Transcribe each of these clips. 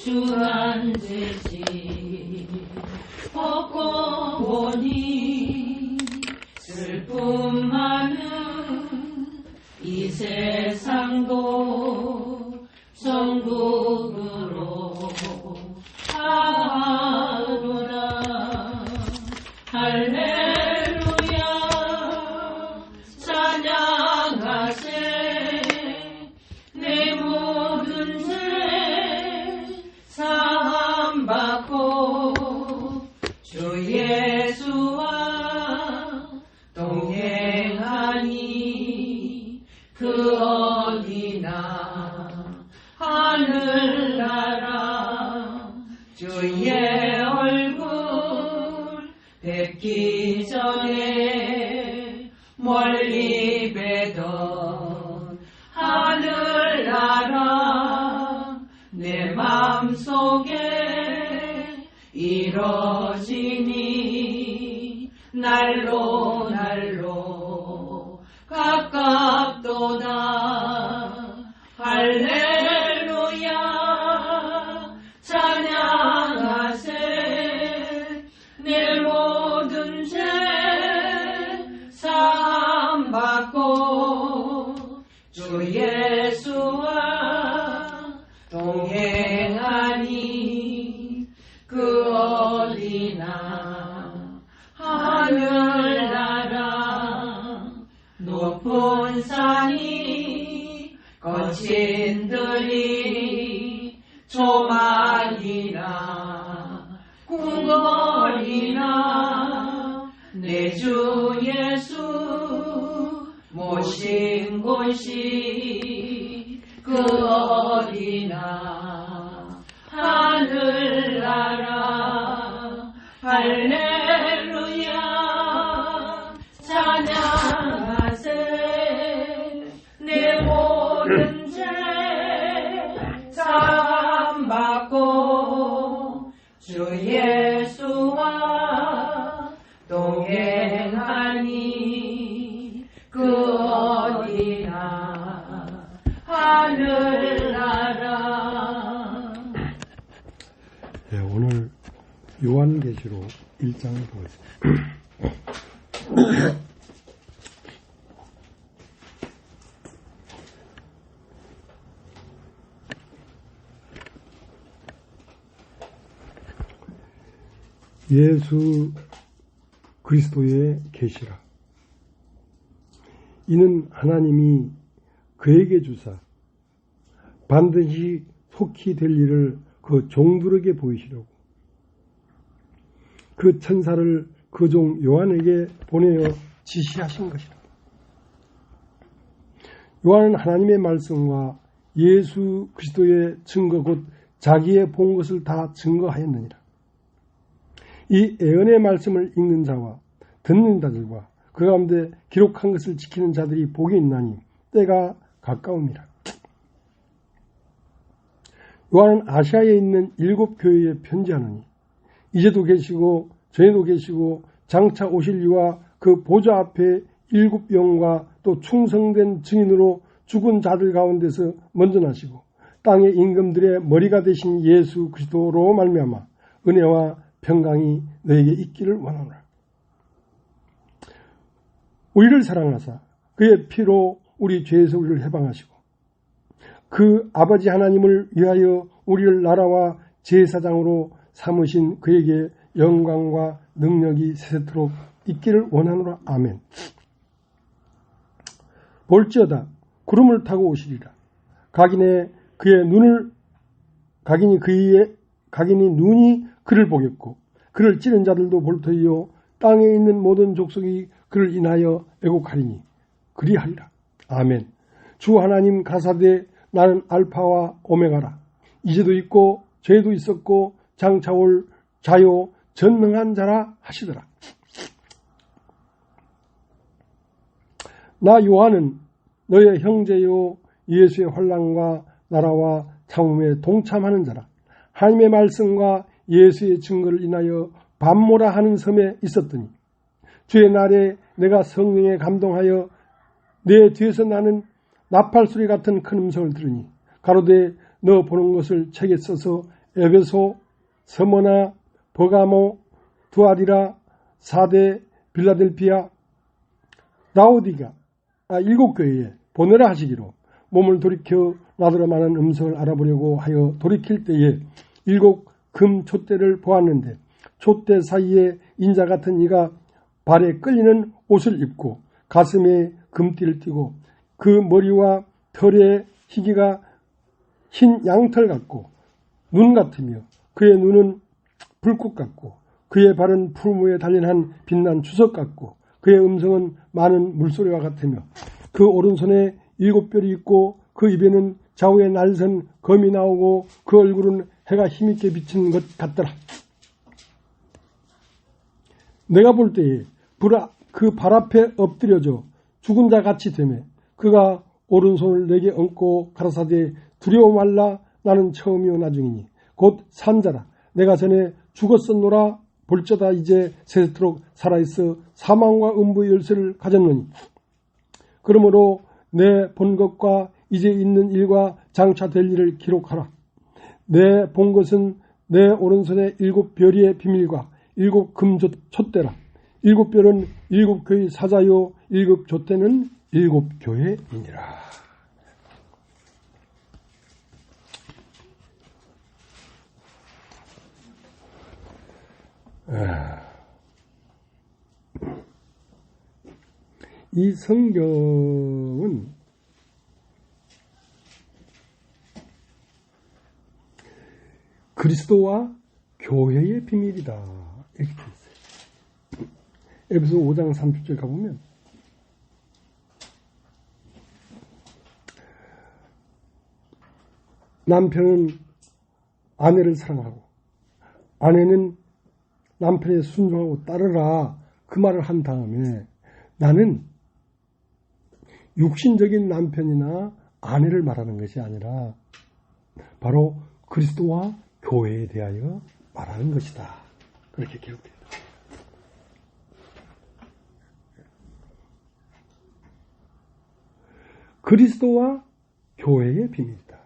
중한 죄지 벗고 보니 슬픔 많은 이 세상도 천국으로 가노라. 할렐루야 찬양하세. 내 모든 죄 사함받고 주 예수와 동행하니 그 어디나 하늘나라. 주의 얼굴 뵙기 전에 멀리 뵈던 하늘나라 내 맘속에 이뤄지니 날로 날로 가깝도다. 할렐루야 찬양하세. 내 모든 죄 사함받고 주 예수와 동행하니 그 어디나 하늘나라. 높은 산이 거친 들이 조막이나 궁궐이나 내 주 예수 모신 곳이 그 어디나 하늘나라. 할렐루야 찬양하세. 내 모든 죄 사함받고 주 예수와 동행하니 그 어디나 하늘나라. 네, 오늘 요한계시록 1장을 보겠습니다. 예수 그리스도의 계시라. 이는 하나님이 그에게 주사 반드시 속히 될 일을 그 종들에게 보이시려고 그 천사를 그 종 요한에게 보내어 지시하신 것이라. 요한은 하나님의 말씀과 예수 그리스도의 증거 곧 자기의 본 것을 다 증거하였느니라. 이 예언의 말씀을 읽는 자와 듣는 자들과 그 가운데 기록한 것을 지키는 자들이 복이 있나니 때가 가까움이라. 요한은 아시아에 있는 7 교회에 편지하느니 이제도 계시고 전에도 계시고 장차 오실 이와 그 보좌 앞에 7 영과 또 충성된 증인으로 죽은 자들 가운데서 먼저 나시고 땅의 임금들의 머리가 되신 예수 그리스도로 말미암아 은혜와 평강이 너에게 있기를 원하노라. 우리를 사랑하사 그의 피로 우리 죄에서 우리를 해방하시고 그 아버지 하나님을 위하여 우리를 나라와 제사장으로 삼으신 그에게 영광과 능력이 세세토록 있기를 원하노라. 아멘. 볼지어다 구름을 타고 오시리라. 각인의 그의 눈을 각인이 눈이 그를 보겠고 그를 찌른 자들도 볼 터이요 땅에 있는 모든 족속이 그를 인하여 애곡하리니 그리하리라. 아멘. 주 하나님 가사대 나는 알파와 오메가라. 이제도 있고 죄도 있었고 장차 올 자요 전능한 자라 하시더라. 나 요한은 너의 형제요 예수의 환난과 나라와 참음에 동참하는 자라. 하나님의 말씀과 예수의 증거를 인하여 반모라 하는 섬에 있었더니 주의 날에 내가 성령에 감동하여 내 뒤에서 나는 나팔소리 같은 큰 음성을 들으니 가로되 너 보는 것을 책에 써서 에베소, 서머나, 버가모, 두아디라, 사대, 빌라델피아, 라오디가 7교회에 보내라 하시기로 몸을 돌이켜 나더러 많은 음성을 알아보려고 하여 돌이킬 때에 7 금 촛대를 보았는데 촛대 사이에 인자 같은 이가 발에 끌리는 옷을 입고 가슴에 금띠를 띠고 그 머리와 털의 희기가 흰 양털 같고 눈 같으며 그의 눈은 불꽃 같고 그의 발은 푸른 위에 달린 한 빛난 주석 같고 그의 음성은 많은 물소리와 같으며 그 오른손에 7뼈리 있고 그 입에는 좌우에 날선 검이 나오고 그 얼굴은 해가 힘있게 비친 것 같더라. 내가 볼 때에 그 발 앞에 엎드려져 죽은 자 같이 되매 그가 오른손을 내게 얹고 가라사대 두려워 말라 나는 처음이요 나중이니 곧 산자라 내가 전에 죽었었노라 볼저다 이제 세세토록 살아있어 사망과 음부의 열쇠를 가졌노니 그러므로 내 본 것과 이제 있는 일과 장차 될 일을 기록하라. 내 본 것은 내 오른손에 7별의 비밀과 7 금 촛대라. 7별은 7교의 사자요 7 촛대는 7교회이니라. 이 성경은 그리스도와 교회의 비밀이다 이렇게 되어 있어요. 에베소 5장 30절 가보면 남편은 아내를 사랑하고 아내는 남편에 순종하고 따르라 그 말을 한 다음에 나는 육신적인 남편이나 아내를 말하는 것이 아니라 바로 그리스도와 교회에 대하여 말하는 것이다. 그렇게 기록됩니다. 그리스도와 교회의 비밀이다.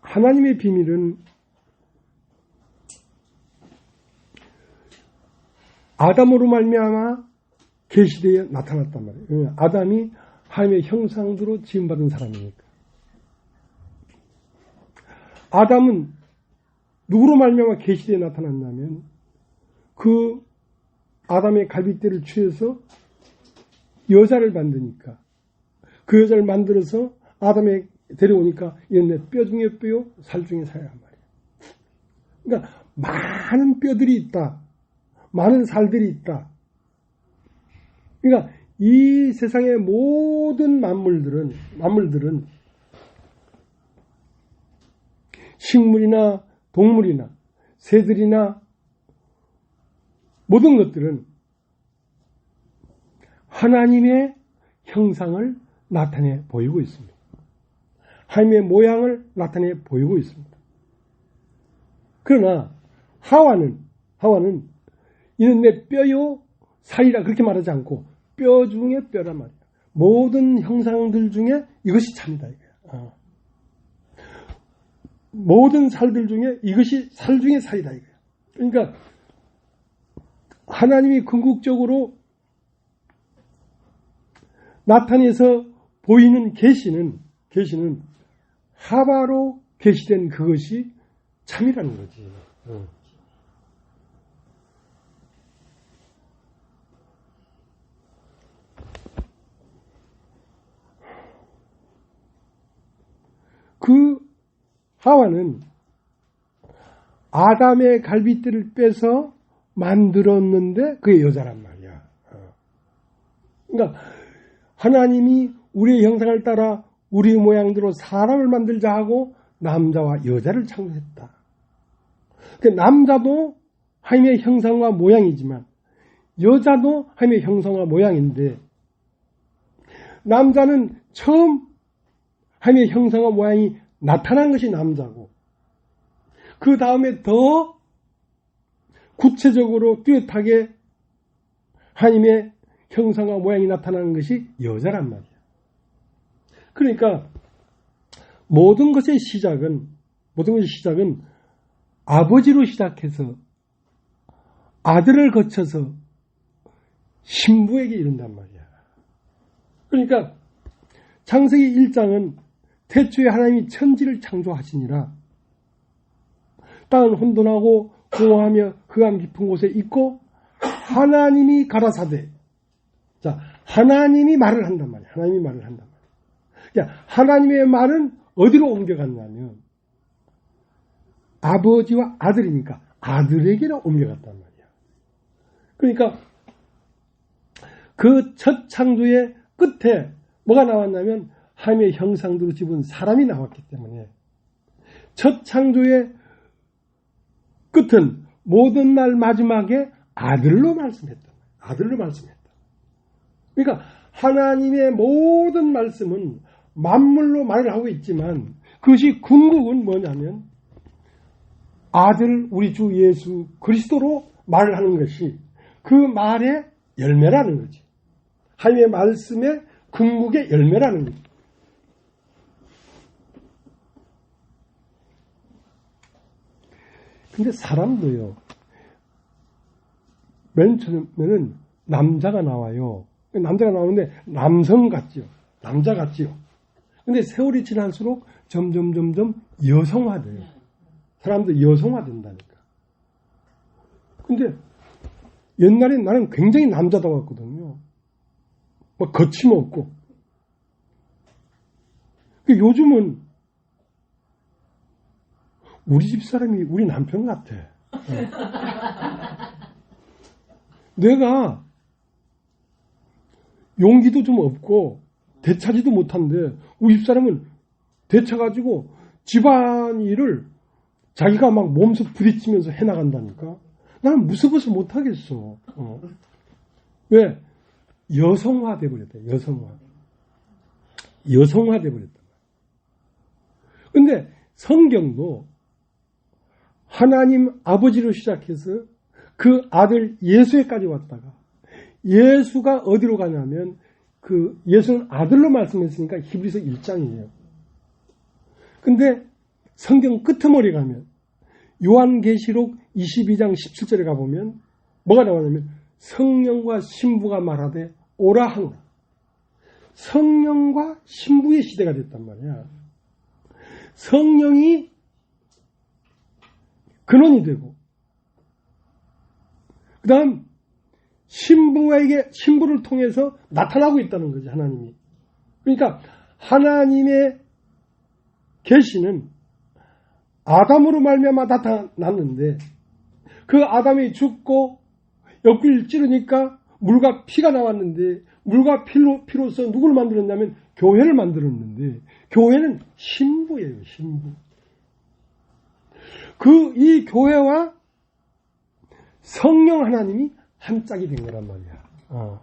하나님의 비밀은 아담으로 말미암아 계시되어 나타났단 말이에요. 아담이 하나님의 형상대로 지음받은 사람이니까. 아담은 누구로 말미암아 계시되어 나타났냐면 그 아담의 갈빗대를 취해서 여자를 만드니까 그 여자를 만들어서 아담에 데려오니까 이건 내 뼈 중에 뼈요 살 중에 살이란 말이에요. 그러니까 많은 뼈들이 있다. 많은 살들이 있다. 그러니까 이 세상의 모든 만물들은 식물이나 동물이나 새들이나 모든 것들은 하나님의 형상을 나타내 보이고 있습니다. 하나님의 모양을 나타내 보이고 있습니다. 그러나 하와는 이는 내 뼈요 살이라 그렇게 말하지 않고 뼈 중에 뼈란 말이야. 모든 형상들 중에 이것이 참이다 이거야. 모든 살들 중에 이것이 살 중에 살이다 이거야. 그러니까 하나님이 궁극적으로 나타내서 보이는 계시는 하와로 계시된 그것이 참이라는 거지. 그 하와는 아담의 갈빗대를 빼서 만들었는데 그게 여자란 말이야. 그러니까 하나님이 우리의 형상을 따라 우리 모양대로 사람을 만들자 하고 남자와 여자를 창조했다. 남자도 하나님의 형상과 모양이지만 여자도 하나님의 형상과 모양인데 남자는 처음 하나님의 형상과 모양이 나타난 것이 남자고 그 다음에 더 구체적으로 뚜렷하게 하나님의 형상과 모양이 나타나는 것이 여자란 말이야. 그러니까 모든 것의 시작은 아버지로 시작해서 아들을 거쳐서 신부에게 이른단 말이야. 그러니까 창세기 1장은 태초에 하나님이 천지를 창조하시니라 땅은 혼돈하고 공허하며 흑암 깊은 곳에 있고 하나님이 가라사대. 자, 하나님이 말을 한단 말이야. 하나님이 말을 한단 말이야. 그러니까 하나님의 말은 어디로 옮겨갔냐면 아버지와 아들이니까 아들에게로 옮겨갔단 말이야. 그러니까 그 첫 창조의 끝에 뭐가 나왔냐면 하나님의 형상대로 집은 사람이 나왔기 때문에 첫 창조의 끝은 모든 날 마지막에 아들로 말씀했다. 아들로 말씀했다. 그러니까 하나님의 모든 말씀은 만물로 말을 하고 있지만 그것이 궁극은 뭐냐면 아들 우리 주 예수 그리스도로 말을 하는 것이 그 말의 열매라는 거지. 하나님의 말씀의 궁극의 열매라는 거지. 근데 사람도요. 맨 처음에는 남자가 나와요. 남자가 나오는데 남성 같지요. 남자 같지요. 근데 세월이 지날수록 점점 여성화돼요. 사람들 여성화된다니까. 근데 옛날에 나는 굉장히 남자다웠거든요. 막 거침없고. 요즘은 우리 집 사람이 우리 남편 같아. 내가 용기도 좀 없고 대차지도 못한데 우리 집 사람은 대차가지고 집안일을 자기가 막 몸소 부딪히면서 해나간다니까. 나는 무서워서 못하겠어. 왜? 여성화돼 버렸다. 여성화돼 버렸다. 근데 성경도 하나님 아버지로 시작해서 그 아들 예수에까지 왔다가 예수가 어디로 가냐면 그 예수는 아들로 말씀했으니까 히브리서 1장이에요. 근데 성경 끄트머리 가면 요한계시록 22장 17절에 가보면 뭐가 나오냐면 성령과 신부가 말하되 오라 하노라. 성령과 신부의 시대가 됐단 말이야. 성령이 근원이 되고 그 다음 신부를 통해서 나타나고 있다는 거지, 하나님이. 그러니까 하나님의 계시는 아담으로 말미암아 나타났는데 그 아담이 죽고 옆구리를 찌르니까 물과 피가 나왔는데 물과 피로서 누구를 만들었냐면 교회를 만들었는데 교회는 신부예요, 신부. 이 교회와 성령 하나님이 한 짝이 된 거란 말이야.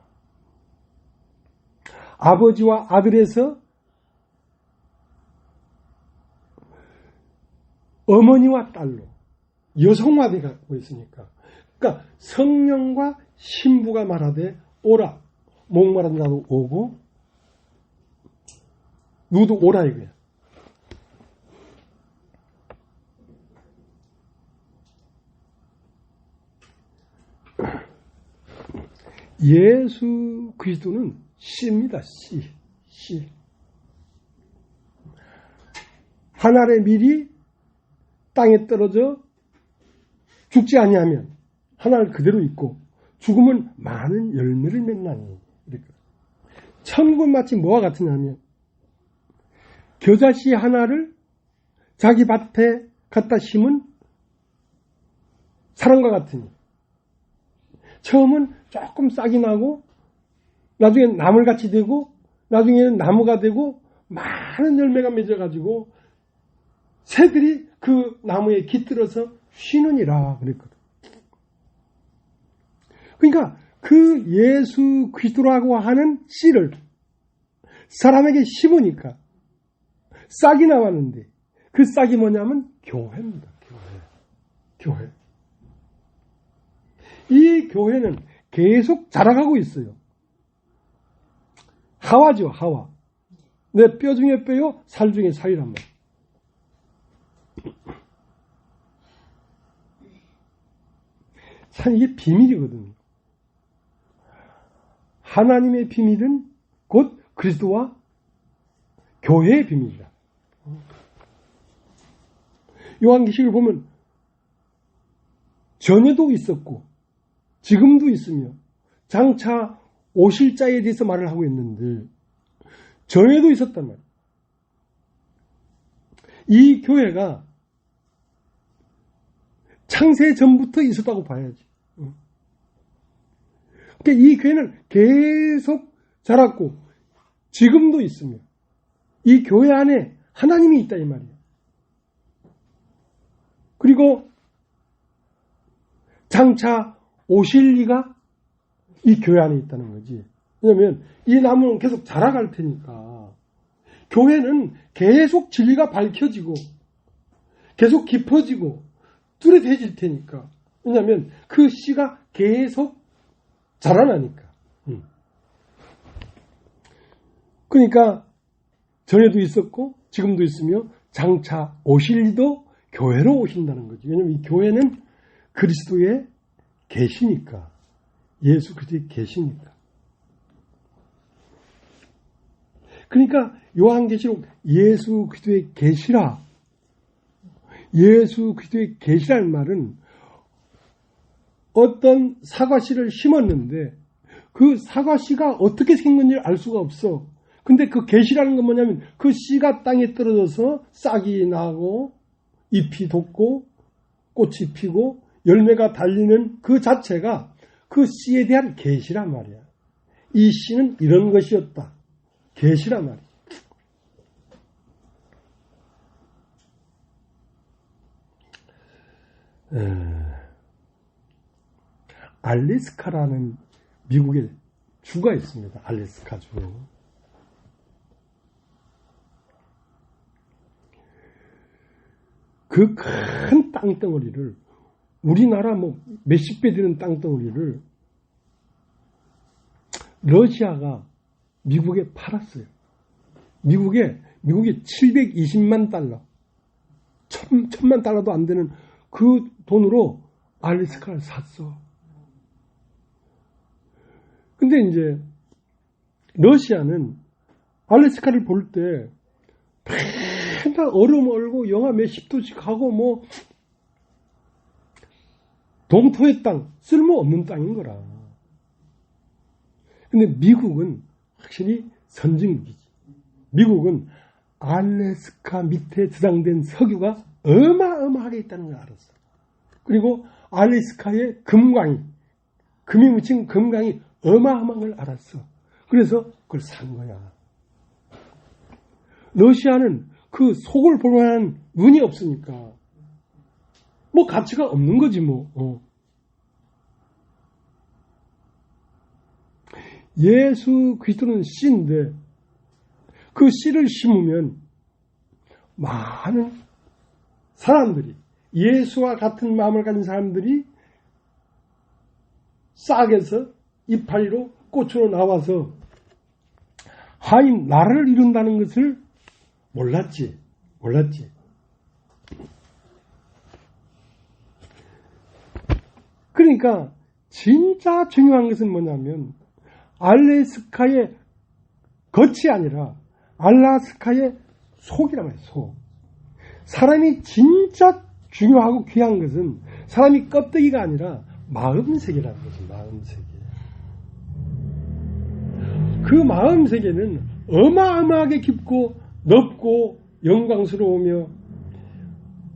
아버지와 아들에서 어머니와 딸로 여성화되고 있으니까. 그러니까 성령과 신부가 말하되 오라. 목마른 자도 오고 누구도 오라 이거야. 예수 그리스도는 씨입니다. 씨. 한 알의 밀이 땅에 떨어져 죽지 아니하면 한 알 그대로 있고 죽으면 많은 열매를 맺나니. 천국은 마치 뭐와 같으냐면 겨자씨 하나를 자기 밭에 갖다 심은 사람과 같으니 처음은 조금 싹이 나고 나중에는 나물같이 되고 나중에는 나무가 되고 많은 열매가 맺어가지고 새들이 그 나무에 깃들어서 쉬느니라 그랬거든. 그러니까 그 예수 그리스도라고 하는 씨를 사람에게 심으니까 싹이 나왔는데 그 싹이 뭐냐면 교회입니다. 교회. 이 교회는 계속 자라가고 있어요. 하와죠, 하와. 내 뼈 중에 뼈요, 살 중에 살이란 말이에요. 참 이게 비밀이거든요. 하나님의 비밀은 곧 그리스도와 교회의 비밀이다. 요한계시를 보면 전에도 있었고 지금도 있으며 장차 오실 자에 대해서 말을 하고 있는데 전에도 있었단 말이에요. 이 교회가 창세 전부터 있었다고 봐야지. 그러니까 이 교회는 계속 자랐고 지금도 있으며 이 교회 안에 하나님이 있다 이 말이에요. 그리고 장차 오실 이가 이 교회 안에 있다는 거지. 왜냐하면 이 나무는 계속 자라갈 테니까 교회는 계속 진리가 밝혀지고 계속 깊어지고 뚜렷해질 테니까. 왜냐하면 그 씨가 계속 자라나니까. 그러니까 전에도 있었고 지금도 있으며 장차 오실 이도 교회로 오신다는 거지. 왜냐하면 이 교회는 그리스도의 계시니까. 예수 그리스도의 계시니까. 그러니까 요한계시록 예수 그리스도의 계시라. 예수 그리스도의 계시라는 말은 어떤 사과씨를 심었는데 그 사과씨가 어떻게 생겼는지 알 수가 없어. 근데 그 계시라는 건 뭐냐면 그 씨가 땅에 떨어져서 싹이 나고 잎이 돋고 꽃이 피고 열매가 달리는 그 자체가 그 씨에 대한 계시란 말이야. 이 씨는 이런 것이었다. 계시란 말이야. 알래스카라는 미국의 주가 있습니다. 알래스카주. 그 큰 땅덩어리를 우리나라 뭐 몇십 배 되는 땅덩어리를 러시아가 미국에 팔았어요. 미국에 720만 달러, 1000만 달러도 안 되는 그 돈으로 알래스카를 샀어. 근데 이제 러시아는 알래스카를 볼 때 맨날 얼음 얼고 영하 몇십 도씩 하고 뭐 동토의 땅, 쓸모없는 땅인 거라. 근데 미국은 확실히 선진국이지. 미국은 알래스카 밑에 저장된 석유가 어마어마하게 있다는 걸 알았어. 그리고 알래스카의 금광이, 금이 묻힌 금광이 어마어마한 걸 알았어. 그래서 그걸 산 거야. 러시아는 그 속을 볼 만한 눈이 없으니까 뭐 가치가 없는 거지 뭐. 예수 그리스도는 씨인데 그 씨를 심으면 많은 사람들이 예수와 같은 마음을 가진 사람들이 싹에서 이파리로 꽃으로 나와서 하나님 나라를 이룬다는 것을 몰랐지. 그러니까 진짜 중요한 것은 뭐냐면 알래스카의 겉이 아니라 알래스카의 속이란 말이에요. 속. 사람이 진짜 중요하고 귀한 것은 사람이 껍데기가 아니라 마음세계라는 거죠. 마음세계. 그 마음세계는 어마어마하게 깊고 넓고 영광스러우며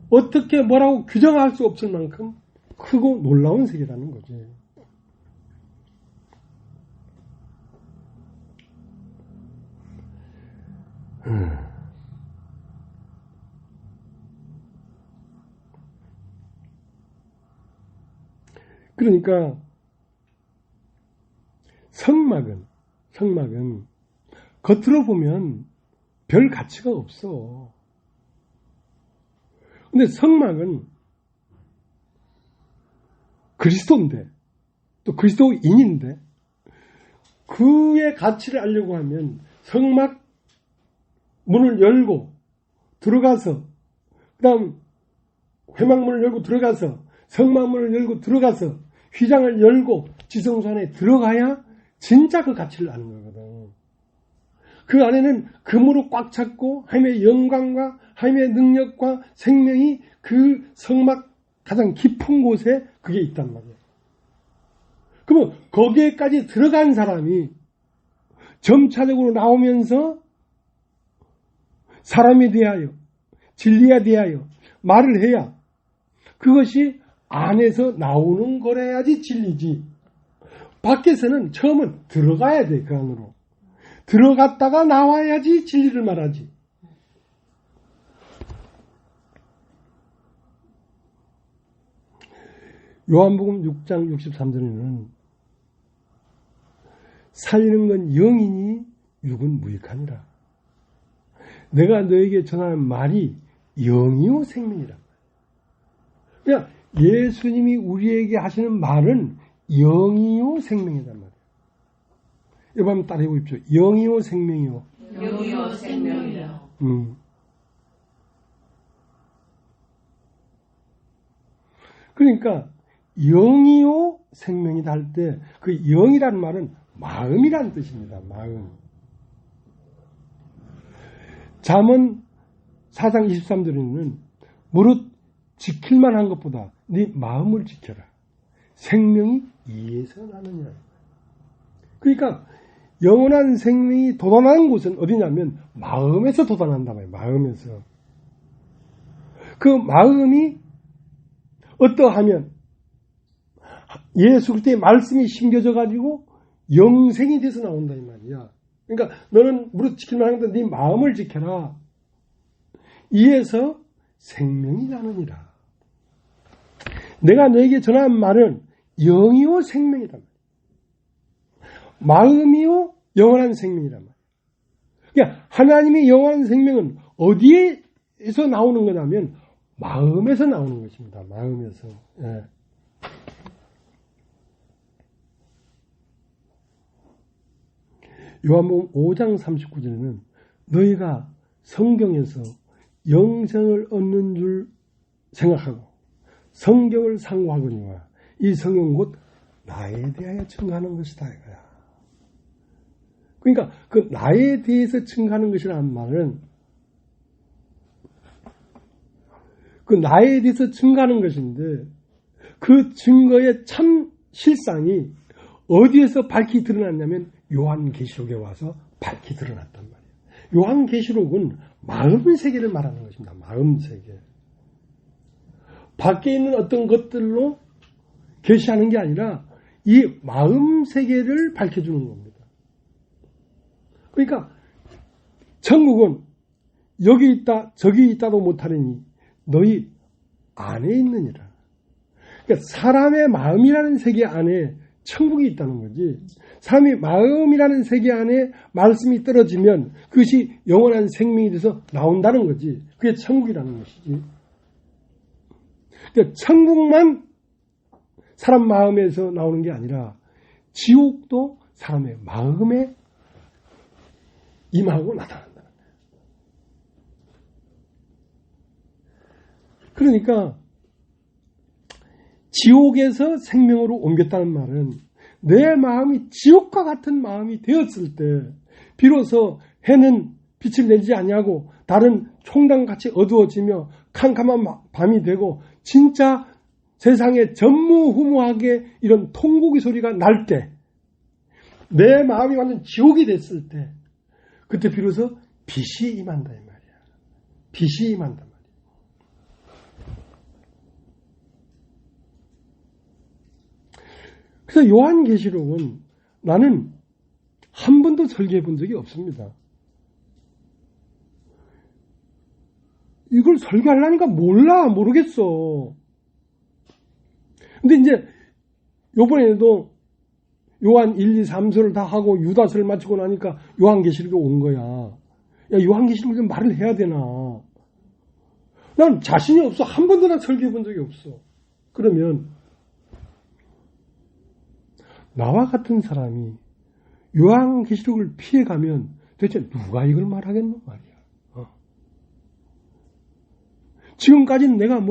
어떻게 뭐라고 규정할 수 없을 만큼 크고 놀라운 세계라는 거지. 그러니까 성막은 겉으로 보면 별 가치가 없어. 근데 성막은 그리스도인데 또 그리스도인인데 그의 가치를 알려고 하면 성막 문을 열고 들어가서, 그 다음 회막문을 열고 들어가서, 성막문을 열고 들어가서, 휘장을 열고 지성소 안에 들어가야 진짜 그 가치를 아는 거거든. 그 안에는 금으로 꽉 찼고 하나님의 영광과 하나님의 능력과 생명이 그 성막 가장 깊은 곳에 그게 있단 말이에요. 그러면 거기에까지 들어간 사람이 점차적으로 나오면서 사람에 대하여, 진리에 대하여 말을 해야 그것이 안에서 나오는 거라야지 진리지. 밖에서는 처음은 들어가야 돼, 그 안으로. 들어갔다가 나와야지 진리를 말하지. 요한복음 6장 63절에는 살리는 건 영이니 육은 무익하니라. 내가 너에게 전하는 말이 영이요 생명이라. 그러니까 예수님이 우리에게 하시는 말은 영이요 생명이란 말이에요. 여러분 한번 따라해 보십시오. 영이요 생명이요. 영이요 생명이요. 그러니까 영이요 생명이다 할 때 그 영이라는 말은 마음이라는 뜻입니다. 마음. 잠언 4장 23절에는 무릇 지킬만 한 것보다 네 마음을 지켜라. 생명이 이에서 나느니라. 그러니까 영원한 생명이 돋아나는 곳은 어디냐면 마음에서 돋아난다 말이에요. 마음에서. 그 마음이 어떠하면 예수 그리스도의 말씀이 심겨져 가지고 영생이 돼서 나온다 이 말이야. 그러니까 너는 무릇 지킬만 한 것보다 네 마음을 지켜라. 이에서 생명이 나느니라. 내가 너에게 전한 말은 영이요 생명이다. 마음이요 영원한 생명이란 말이야. 그러니까 하나님의 영원한 생명은 어디에서 나오는 거냐면 마음에서 나오는 것입니다. 마음에서. 예. 요한복음 5장 39절에는 너희가 성경에서 영생을 얻는 줄 생각하고 성경을 상고하거니와 이 성경 곧 나에 대하여 증거하는 것이다 이거야. 그러니까 그 나에 대해서 증거하는 것이라는 말은 그 나에 대해서 증거하는 것인데 그 증거의 참 실상이 어디에서 밝히 드러났냐면 요한계시록에 와서 밝히 드러났단 말이에요. 요한계시록은 마음 세계를 말하는 것입니다. 마음 세계. 밖에 있는 어떤 것들로 계시하는 게 아니라 이 마음 세계를 밝혀주는 겁니다. 그러니까 천국은 여기 있다 저기 있다도 못하느니 너희 안에 있느니라. 그러니까 사람의 마음이라는 세계 안에 천국이 있다는 거지. 사람의 마음이라는 세계 안에 말씀이 떨어지면 그것이 영원한 생명이 돼서 나온다는 거지. 그게 천국이라는 것이지. 그러니까 천국만 사람 마음에서 나오는 게 아니라 지옥도 사람의 마음에 임하고 나타난다는 거예요. 그러니까 지옥에서 생명으로 옮겼다는 말은 내 마음이 지옥과 같은 마음이 되었을 때 비로소 해는 빛을 내지 아니하고 달은 총당같이 어두워지며 캄캄한 밤이 되고 진짜 세상에 전무후무하게 이런 통곡의 소리가 날 때 내 마음이 완전 지옥이 됐을 때 그때 비로소 빛이 임한다 이 말이야. 빛이 임한다 말이야. 그래서 요한계시록은 나는 한 번도 설교해 본 적이 없습니다. 이걸 설교하려니까 모르겠어. 근데 이제 요번에도 요한 1, 2, 3서를 다 하고 유다서를 마치고 나니까 요한계시록이 온 거야. 야, 요한계시록 좀 말을 해야 되나. 난 자신이 없어. 한 번도 나 설교해 본 적이 없어. 그러면 나와 같은 사람이 요한계시록을 피해가면 도대체 누가 이걸 말하겠노 말이야. 지금까지는 내가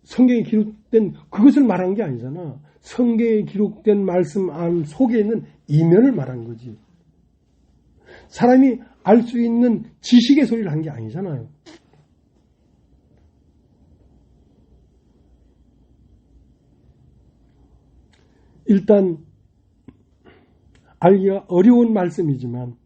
성경에 기록된 그것을 말한 게 아니잖아. 성경에 기록된 말씀 안 속에 있는 이면을 말한 거지. 사람이 알 수 있는 지식의 소리를 한 게 아니잖아요. 일단 알기가 어려운 말씀이지만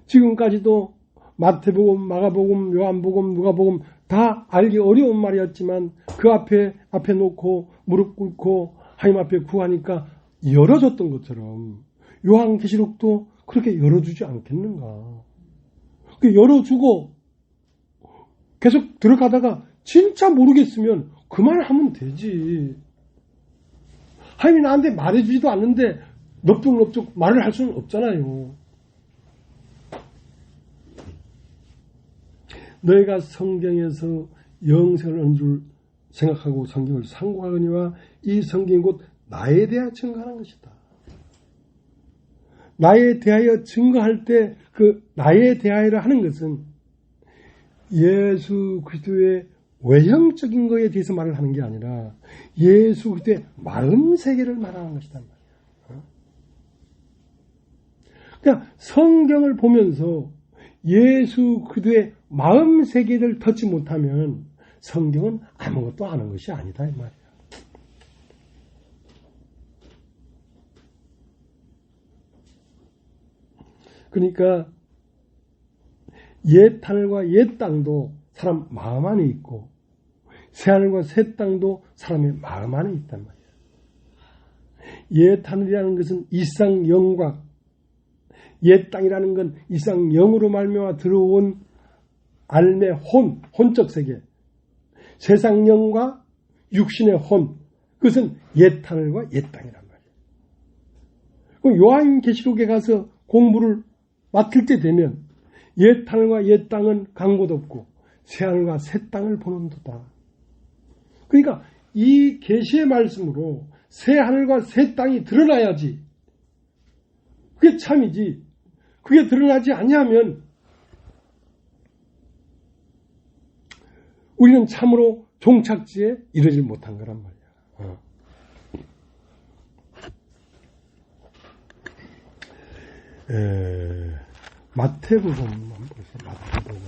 지금까지도 마태복음, 마가복음, 요한복음, 누가복음 다 알기 어려운 말이었지만 그 앞에 놓고 무릎 꿇고 하나님 앞에 구하니까 열어줬던 것처럼 요한계시록도 그렇게 열어주지 않겠는가. 열어주고 계속 들어가다가 진짜 모르겠으면 그만하면 되지. 하나님이 나한테 말해주지도 않는데 넙죽넙죽 말을 할 수는 없잖아요. 너희가 성경에서 영생을 얻는 줄 생각하고 성경을 상고하거니와 이 성경이 곧 나에 대하여 증거하는 것이다. 나에 대하여 증거할 때 그 나에 대하여를 하는 것은 예수 그리스도의 외형적인 것에 대해서 말을 하는 게 아니라 예수 그리스도의 마음 세계를 말하는 것이란 말이야. 그러니까 성경을 보면서 예수 그리스도의 마음 세계를 덮지 못하면 성경은 아무것도 아는 것이 아니다 이 말이야. 그러니까 옛 하늘과 옛 땅도 사람 마음 안에 있고 새 하늘과 새 땅도 사람의 마음 안에 있단 말이야. 옛 하늘이라는 것은 이상 영과 옛 땅이라는 건 이상 영으로 말미암아 들어온 알매 혼적 세계, 세상 영과 육신의 혼, 그것은 옛 하늘과 옛 땅이란 말이야. 그럼 요한계시록에 가서 공부를 맡을 때 되면 옛 하늘과 옛 땅은 간 곳 없고 새 하늘과 새 땅을 보는도다. 그러니까 이 계시의 말씀으로 새 하늘과 새 땅이 드러나야지. 그게 참이지. 그게 드러나지 아니하면 우리는 참으로 종착지에 이르지 못한 거란 말이야. 마태복음 한번 보세요. 마태복음.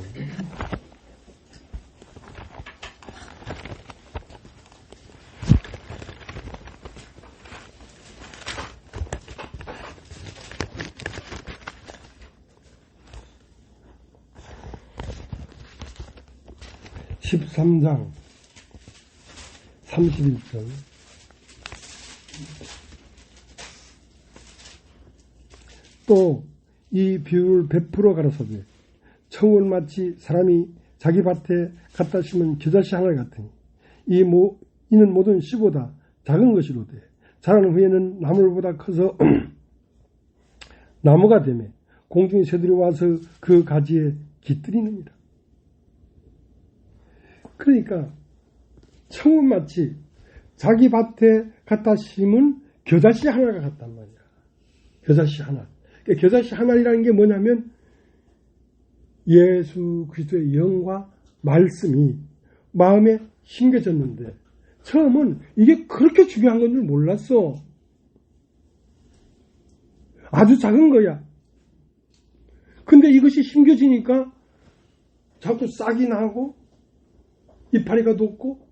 13장 31절 또 이 비유를 베풀어 가라사대 청은 마치 사람이 자기 밭에 갖다 심은 겨자씨 하나 같으니 이는 모든 씨보다 작은 것이로되 자라는 후에는 나물보다 커서 나무가 되매 공중의 새들이 와서 그 가지에 깃들이느니라. 그러니까 청은 마치 자기 밭에 갖다 심은 겨자씨 하나가 같단 말이야. 겨자씨 하나. 그러니까 겨자씨 하나라는 게 뭐냐면 예수 그리스도의 영과 말씀이 마음에 심겨졌는데 처음은 이게 그렇게 중요한 건 줄 몰랐어. 아주 작은 거야. 근데 이것이 심겨지니까 자꾸 싹이 나고 이파리가 돋고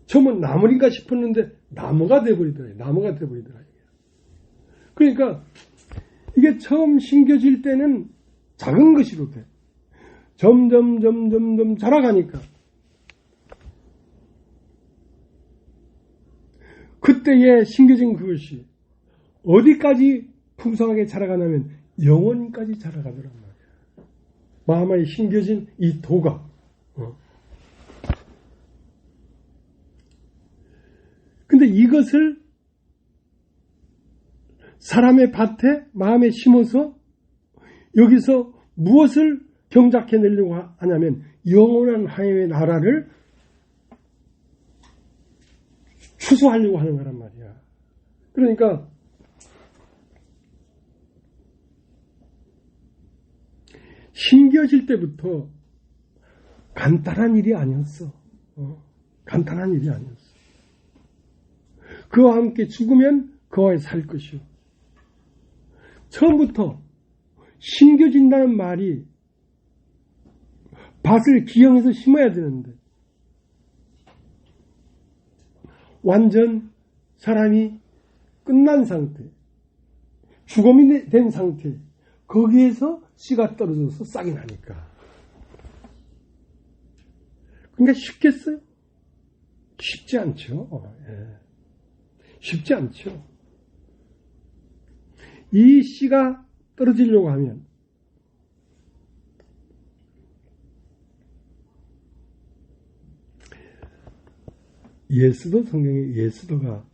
처음은 나물인가 싶었는데 나무가 돼버리더라. 나무가 돼버리더라. 그러니까 이게 처음 심겨질 때는 작은 것이로 돼. 점점 자라가니까 그때에 심겨진 그것이 어디까지 풍성하게 자라가냐면 영원까지 자라가더란 말이야. 마음 안에 심겨진 이 도가. 근데 이것을 사람의 밭에 마음에 심어서 여기서 무엇을 경작해내려고 하냐면 영원한 하나님의 나라를 추수하려고 하는 거란 말이야. 그러니까 심겨질 때부터 간단한 일이 아니었어. 간단한 일이 아니었어. 그와 함께 죽으면 그와에 살 것이요. 처음부터 심겨진다는 말이 밭을 기형해서 심어야 되는데 완전 사람이 끝난 상태, 죽음이 된 상태, 거기에서 씨가 떨어져서 싹이 나니까. 그러니까 쉽겠어요? 쉽지 않죠. 예. 쉽지 않죠. 이 씨가 떨어지려고 하면 예수도 성경에 예수도가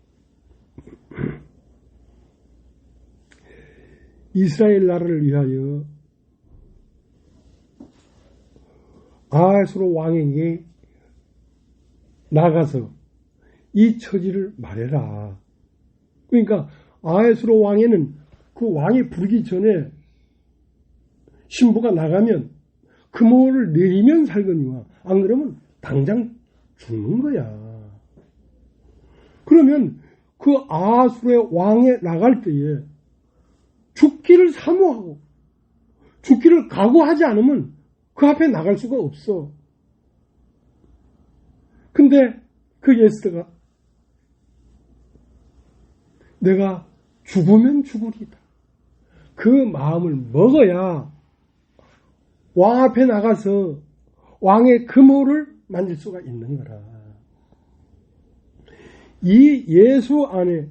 이스라엘 나라를 위하여 아하스로 왕에게 나가서 이 처지를 말해라. 그러니까 아하스로 왕에는 그 왕이 부르기 전에 신부가 나가면 금호를 내리면 살거니와 안 그러면 당장 죽는 거야. 그러면 그 아하스로의 왕에 나갈 때에 죽기를 사모하고 죽기를 각오하지 않으면 그 앞에 나갈 수가 없어. 근데 그 예스더가 내가 죽으면 죽으리다. 그 마음을 먹어야 왕 앞에 나가서 왕의 금호를 만질 수가 있는 거라. 이 예수 안에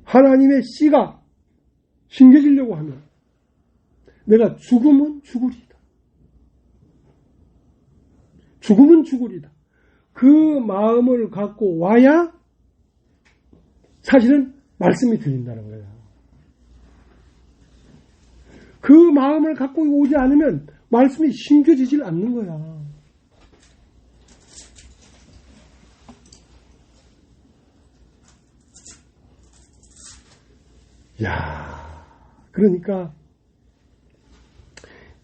하나님의 씨가 심겨지려고 하면 내가 죽으면 죽으리다. 죽으면 죽으리다. 그 마음을 갖고 와야 사실은 말씀이 들린다는 거야. 그 마음을 갖고 오지 않으면 말씀이 심겨지질 않는 거야. 야, 그러니까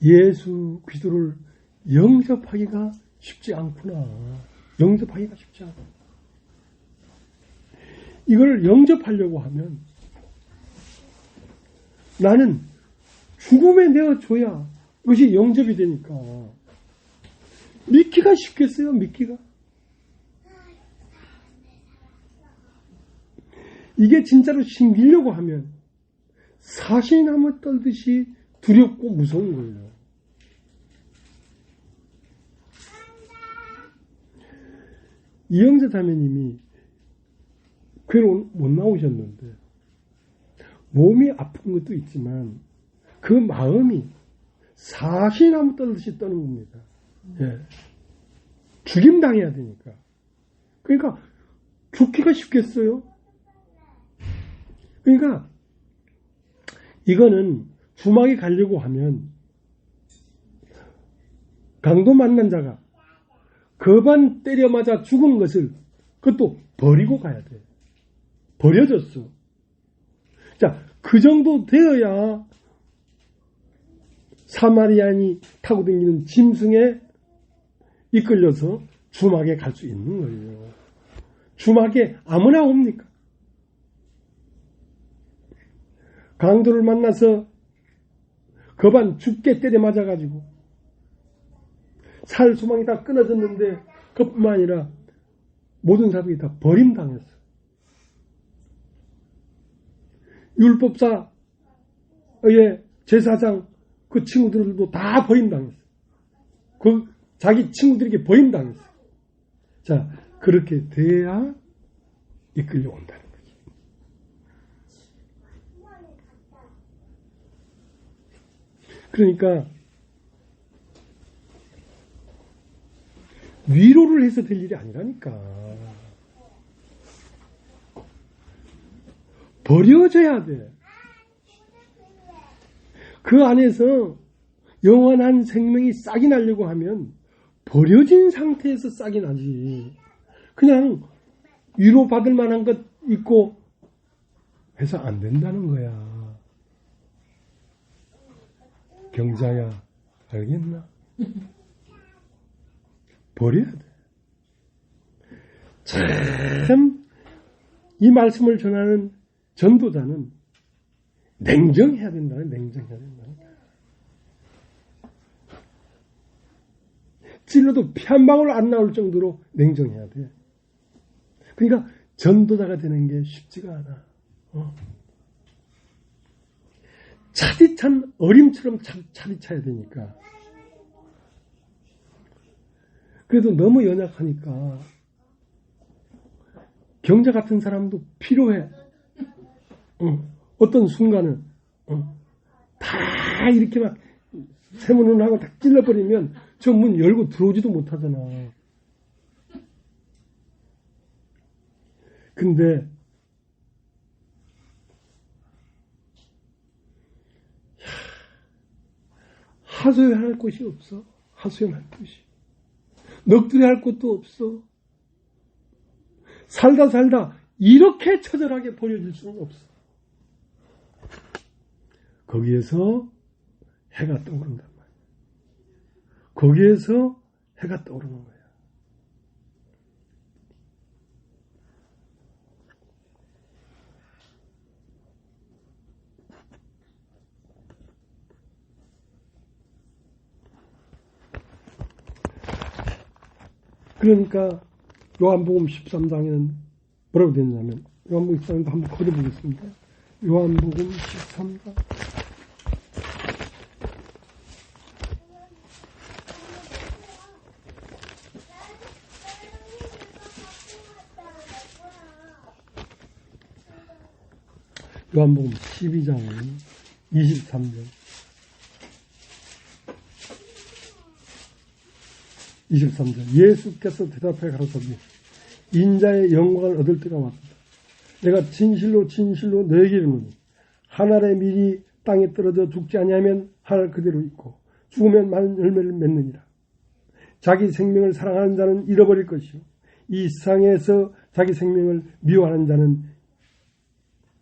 예수 그리스도를 영접하기가 쉽지 않구나. 영접하기가 쉽지 않아. 이걸 영접하려고 하면 나는 죽음에 내어줘야 그것이 영접이 되니까. 믿기가 쉽겠어요? 믿기가? 이게 진짜로 신기려고 하면 사시나무 떨듯이 두렵고 무서운 거예요. 이영재 자매님이 교회로 못 나오셨는데 몸이 아픈 것도 있지만 그 마음이 사시나무 떨듯이 떠는 겁니다. 예. 죽임당해야 되니까. 그러니까 죽기가 쉽겠어요? 그러니까 이거는 주막에 가려고 하면 강도 만난 자가 거반 때려 맞아 죽은 것을 그것도 버리고 가야 돼. 버려졌어. 자, 그 정도 되어야 사마리아인이 타고 다니는 짐승에 이끌려서 주막에 갈 수 있는 거예요. 주막에 아무나 옵니까? 강도를 만나서 거반 죽게 때려 맞아가지고 살 소망이 다 끊어졌는데 그뿐만 아니라 모든 사람이 다 버림당했어. 율법사의 제사장 그 친구들도 다 버림당했어. 그 자기 친구들에게 버림당했어. 자, 그렇게 돼야 이끌려온다는 거지. 그러니까 위로를 해서 될 일이 아니라니까. 버려져야 돼. 그 안에서 영원한 생명이 싹이 나려고 하면 버려진 상태에서 싹이 나지. 그냥 위로받을 만한 것 있고 해서 안 된다는 거야. 경자야, 알겠나? 버려야 돼. 참, 이 말씀을 전하는 전도자는 냉정해야 된다. 냉정해야 된다. 찔러도 피 한 방울 안 나올 정도로 냉정해야 돼. 그러니까 전도자가 되는 게 쉽지가 않아. 차디찬 어림처럼 차디차야 되니까. 그래도 너무 연약하니까 경자 같은 사람도 필요해. 어떤 순간은 다 이렇게 막 세문을 하고 딱 찔러버리면 저 문 열고 들어오지도 못하잖아. 근데 하소연할 곳이 없어. 하소연할 곳이. 넋두리 할 곳도 없어. 살다 이렇게 처절하게 버려질 수는 없어. 거기에서 해가 떠오른단 말이야. 거기에서 해가 떠오르는 거야. 그러니까 요한복음 13장에는 뭐라고 되냐면 요한복음 13장도 한번 걸어보겠습니다. 요한복음 13장 요한복음 12장은 23절 23절 예수께서 대답해 가로소기 인자의 영광을 얻을 때가 왔다. 내가 진실로 너에게 이르노니 한 알의 밀이 땅에 떨어져 죽지 아니하면 한 알 그대로 있고 죽으면 많은 열매를 맺느니라. 자기 생명을 사랑하는 자는 잃어버릴 것이요 이 세상에서 자기 생명을 미워하는 자는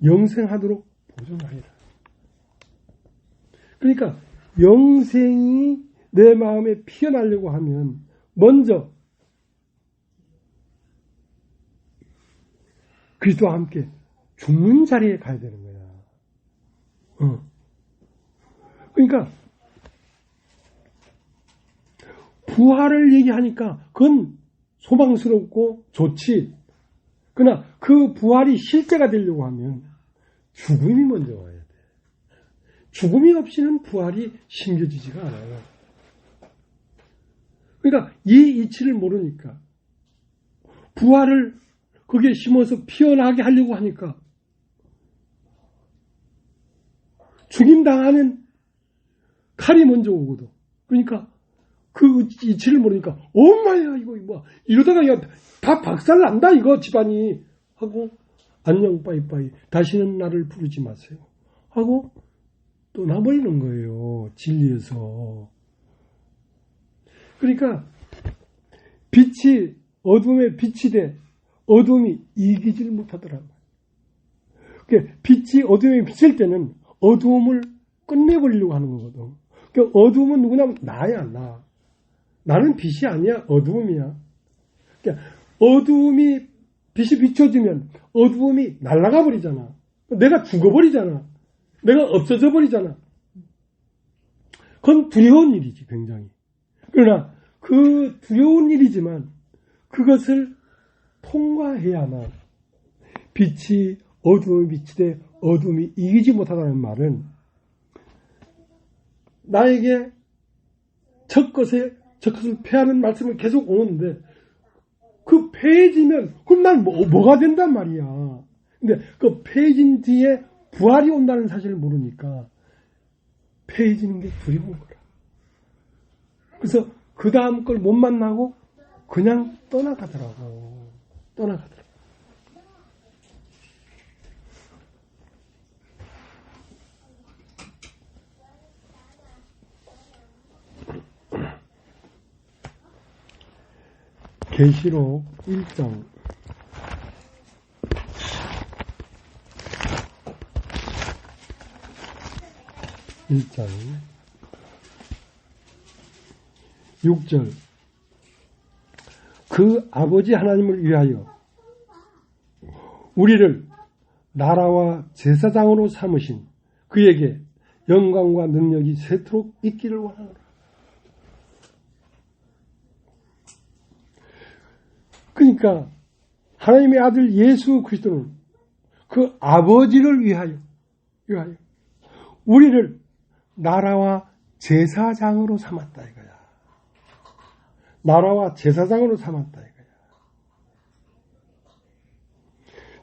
영생하도록 보존하리라. 그러니까 영생이 내 마음에 피어나려고 하면 먼저 그리스도와 함께 죽는 자리에 가야 되는 거야. 그러니까 부활을 얘기하니까 그건 소망스럽고 좋지. 그러나 그 부활이 실제가 되려고 하면 죽음이 먼저 와야 돼. 죽음이 없이는 부활이 심겨지지가 않아요. 그러니까 이 이치를 모르니까 부활을 거기에 심어서 피어나게 하려고 하니까 죽임당하는 칼이 먼저 오거든. 그러니까 그 이치를 모르니까 엄마야 이거 뭐 이러다가 이거 다 박살난다 이거 집안이 하고 안녕 빠이빠이 다시는 나를 부르지 마세요 하고 떠나버리는 거예요. 진리에서. 그러니까 빛이 어둠에 빛이 돼 어둠이 이기질 못하더라고요. 그러니까 빛이 어둠에 비칠 때는 어두움을 끝내버리려고 하는 거거든. 그러니까 어두움은 누구나 나야 나. 나는 빛이 아니야. 어두움이야. 그러니까 어두움이 빛이 비춰지면 어두움이 날아가 버리잖아. 내가 죽어버리잖아. 내가 없어져 버리잖아. 그건 두려운 일이지 굉장히. 그러나 그 두려운 일이지만 그것을 통과해야만 빛이 어두움에 비치되 어둠이 이기지 못하다는 말은 나에게 적것을 패하는 말씀을 계속 오는데 그 패해지면 그럼 난 뭐가 된단 말이야. 근데 그 패해진 뒤에 부활이 온다는 사실을 모르니까 패해지는 게 두려운 거라. 그래서 그 다음 걸 못 만나고 그냥 떠나가더라고. 계시록 1장 6절 그 아버지 하나님을 위하여 우리를 나라와 제사장으로 삼으신 그에게 영광과 능력이 세토록 있기를 원하노라. 그러니까 하나님의 아들 예수 그리스도는 그 아버지를 위하여 우리를 나라와 제사장으로 삼았다 이거야. 나라와 제사장으로 삼았다 이거야.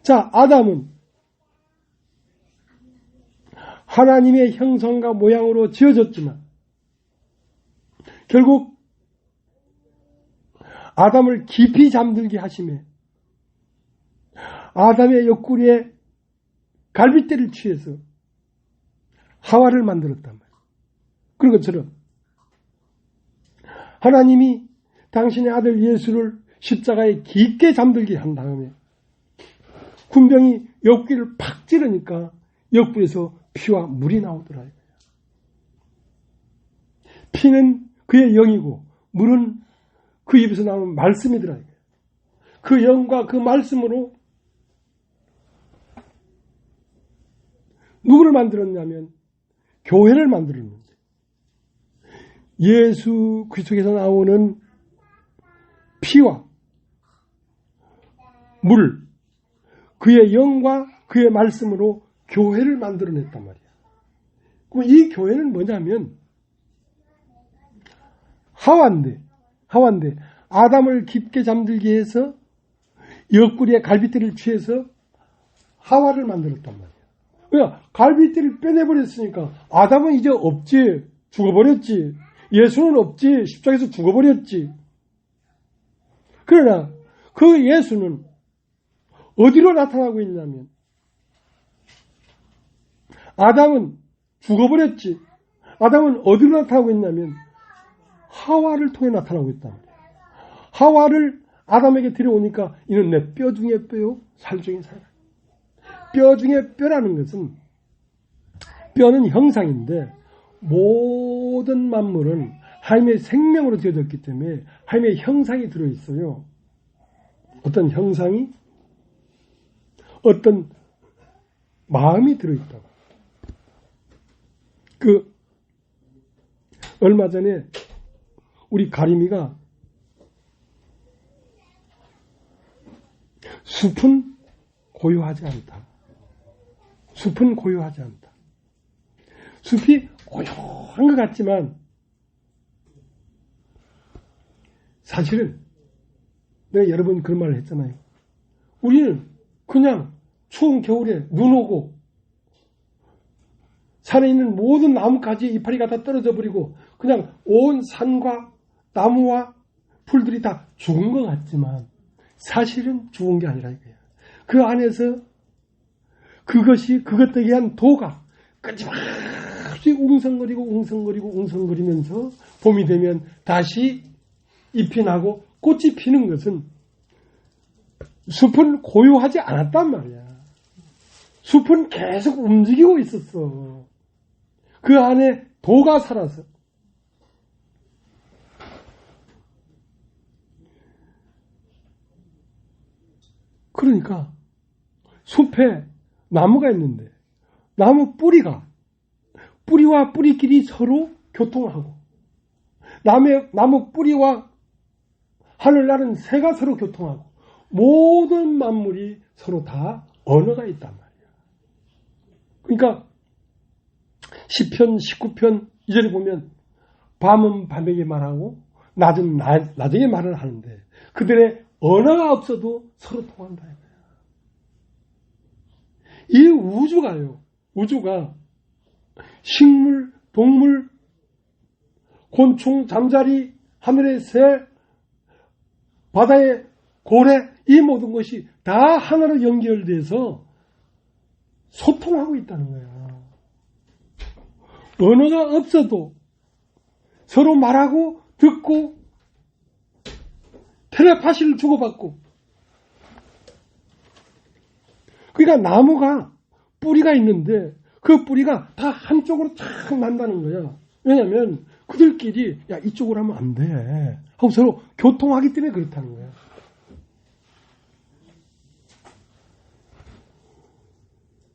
자, 아담은 하나님의 형상과 모양으로 지어졌지만 결국 아담을 깊이 잠들게 하심에 아담의 옆구리에 갈빗대를 취해서 하와를 만들었단 말이에요. 그런 것처럼 하나님이 당신의 아들 예수를 십자가에 깊게 잠들게 한 다음에 군병이 옆구리를 팍 찌르니까 옆구리에서 피와 물이 나오더라. 피는 그의 영이고 물은 그 입에서 나오는 말씀이더라. 그 영과 그 말씀으로 누구를 만들었냐면 교회를 만들었는데 예수 그리스도에서 나오는 피와 물, 그의 영과 그의 말씀으로 교회를 만들어냈단 말이야. 그럼 이 교회는 뭐냐면 하와인데 아담을 깊게 잠들게 해서 옆구리에 갈빗대를 취해서 하와를 만들었단 말이야. 왜? 갈빗대를 빼내버렸으니까 아담은 이제 없지. 죽어버렸지. 예수는 없지. 십자가에서 죽어버렸지. 그러나 그 예수는 어디로 나타나고 있냐면 아담은 죽어버렸지. 아담은 어디로 나타나고 있냐면 하와를 통해 나타나고 있단 말이야. 하와를 아담에게 들여오니까 이는 내 뼈 중에 뼈요 살 중에 살. 뼈 중에 뼈라는 것은 뼈는 형상인데 모든 만물은 하나님의 생명으로 되어졌기 때문에 하나님의 형상이 들어있어요. 어떤 형상이 어떤 마음이 들어있다고. 얼마 전에 우리 가림이가 숲은 고요하지 않다. 숲은 고요하지 않다. 숲이 고요한 것 같지만 사실은 내가 여러 번 그런 말을 했잖아요. 우리는 그냥 추운 겨울에 눈 오고 산에 있는 모든 나뭇가지 이파리가 다 떨어져 버리고 그냥 온 산과 나무와 풀들이 다 죽은 것 같지만 사실은 죽은 게 아니라 이거야. 그 안에서 그것에 대한 도가 끊임없이 웅성거리면서 봄이 되면 다시 잎이 나고 꽃이 피는 것은 숲은 고요하지 않았단 말이야. 숲은 계속 움직이고 있었어. 그 안에 도가 살아서. 그러니까 숲에 나무가 있는데 나무 뿌리와 뿌리끼리 서로 교통하고 나무 뿌리와 하늘나는 새가 서로 교통하고 모든 만물이 서로 다 언어가 있단 말이야. 그러니까 시편 19편 2절에 보면 밤은 밤에게 말하고 낮은 낮에게 말을 하는데 그들의 언어가 없어도 서로 통한다. 이 우주가 식물, 동물, 곤충, 잠자리, 하늘의 새, 바다의 고래, 이 모든 것이 다 하나로 연결돼서 소통하고 있다는 거야. 언어가 없어도 서로 말하고 듣고 텔레파시를 주고받고. 그러니까 나무가 뿌리가 있는데 그 뿌리가 다 한쪽으로 쫙 난다는 거야. 왜냐하면 그들끼리 야 이쪽으로 하면 안 돼 하고 서로 교통하기 때문에 그렇다는 거예요.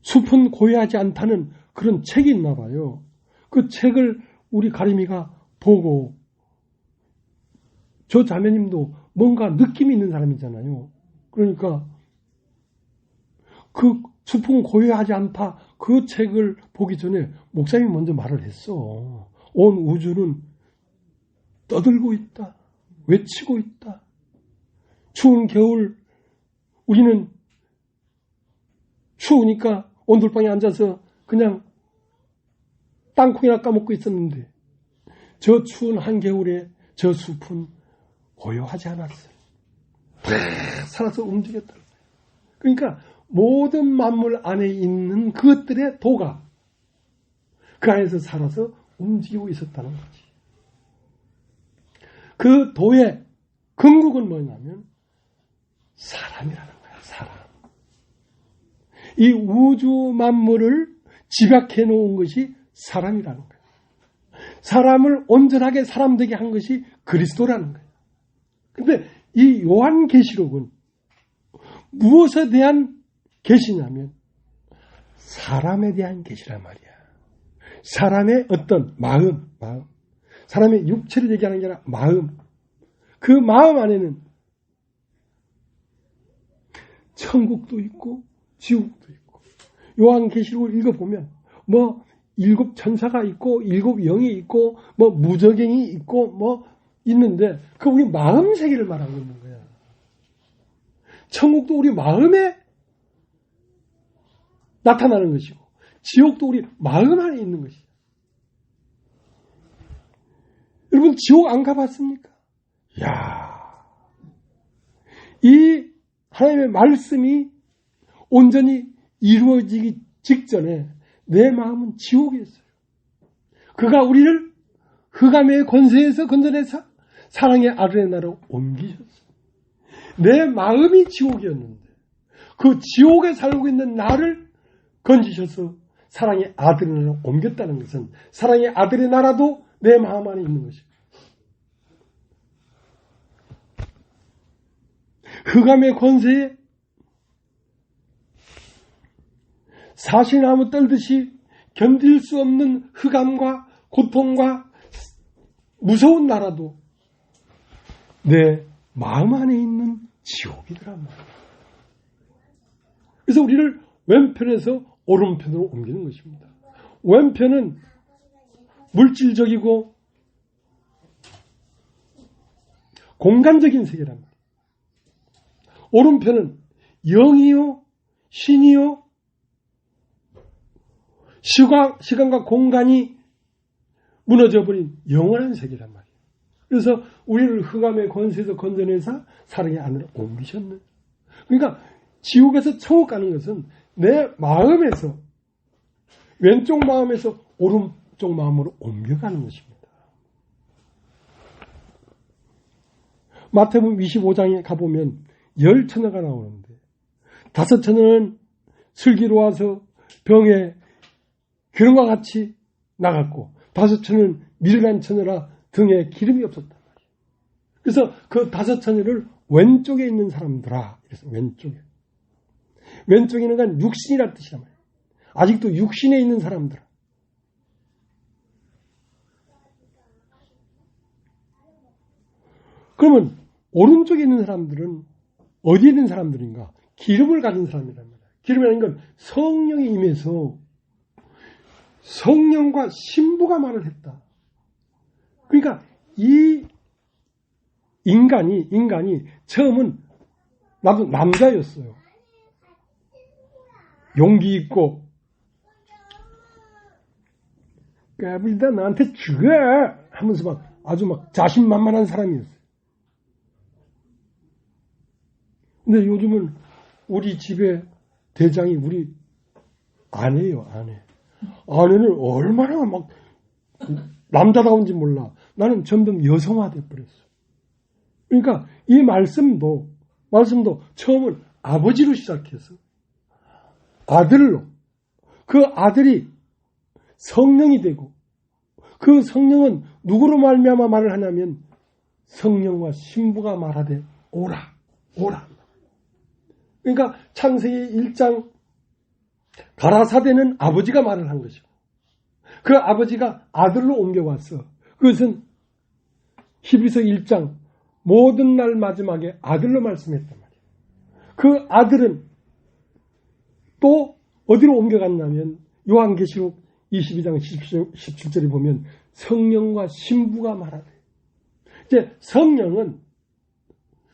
숲은 고요하지 않다는 그런 책이 있나 봐요. 그 책을 우리 가림이가 보고 저 자매님도 뭔가 느낌이 있는 사람이잖아요. 그러니까 그 숲은 고요하지 않다 그 책을 보기 전에 목사님이 먼저 말을 했어. 온 우주는 떠들고 있다. 외치고 있다. 추운 겨울 우리는 추우니까 온돌방에 앉아서 그냥 땅콩이나 까먹고 있었는데 저 추운 한겨울에 저 숲은 고요하지 않았어요. 살아서 움직였다. 그러니까 모든 만물 안에 있는 그것들의 도가 그 안에서 살아서 움직이고 있었다는 거지. 그 도의 근국은 뭐냐면 사람이라는 거야. 사람. 이 우주 만물을 집약해 놓은 것이 사람이라는 거야. 사람을 온전하게 사람 되게 한 것이 그리스도라는 거야. 근데 이 요한계시록은 무엇에 대한 계시냐면 사람에 대한 계시란 말이야. 사람의 어떤 마음. 사람의 육체를 얘기하는 게 아니라 마음. 그 마음 안에는 천국도 있고 지옥도 있고. 요한계시록을 읽어보면 뭐 7 천사가 있고 7 영이 있고 뭐 무저갱이 있고 뭐 있는데 그 우리 마음 세계를 말하고 있는 거야. 천국도 우리 마음에 나타나는 것이고 지옥도 우리 마음 안에 있는 것이야. 여러분 지옥 안 가봤습니까? 이야, 이 하나님의 말씀이 온전히 이루어지기 직전에 내 마음은 지옥이었어요. 그가 우리를 흑암의 권세에서 건져내서 사랑의 아들의 나라로 옮기셨어요. 내 마음이 지옥이었는데 그 지옥에 살고 있는 나를 건지셔서 사랑의 아들의 나라로 옮겼다는 것은 사랑의 아들의 나라도 내 마음 안에 있는 것입니다. 흑암의 권세에 사시나무 떨듯이 견딜 수 없는 흑암과 고통과 무서운 나라도 내 마음 안에 있는 지옥이더란 말이에요. 그래서 우리를 왼편에서 오른편으로 옮기는 것입니다. 왼편은 물질적이고 공간적인 세계란 말이에요. 오른편은 영이요, 신이요, 시간과 공간이 무너져버린 영원한 세계란 말이에요. 그래서 우리를 흑암의 권세에서 건져내서 사랑의 안으로 옮기셨네. 그러니까 지옥에서 천국 가는 것은 내 마음에서 왼쪽 마음에서 오른쪽 마음으로 옮겨가는 것입니다. 마태복음 25장에 가보면 10처녀가 나오는데 5처녀는 슬기로 와서 병에 기름과 같이 나갔고 5처녀는 미련한 처녀라 등에 기름이 없었단 말이에요. 그래서 그 5처녀를 왼쪽에 있는 사람들아. 그래서 왼쪽에. 왼쪽에 있는 건 육신이라는 뜻이란 말이에요. 아직도 육신에 있는 사람들아. 그러면 오른쪽에 있는 사람들은 어디에 있는 사람들인가? 기름을 가진 사람이란 말이에요. 기름이라는 건 성령이 임해서 성령과 신부가 말을 했다. 그러니까 이 인간이 처음은 나도 남자였어요. 용기 있고 까불다 나한테 죽어 하면서 막 아주 막 자신만만한 사람이었어요. 근데 요즘은 우리 집에 대장이 우리 아내예요. 아내는 얼마나 막 남자다운지 몰라. 나는 점점 여성화돼 버렸어. 그러니까 이 말씀도 처음은 아버지로 시작해서 아들로 그 아들이 성령이 되고 그 성령은 누구로 말미암아 말을 하냐면 성령과 신부가 말하되 오라 오라. 그러니까 창세기 1장 가라사대는 아버지가 말을 한 것이고 그 아버지가 아들로 옮겨왔어. 그것은 히브리서 1장 모든 날 마지막에 아들로 말씀했단 말이에요. 그 아들은 또 어디로 옮겨갔냐면 요한계시록 22장 17절에 보면 성령과 신부가 말하대. 이제 성령은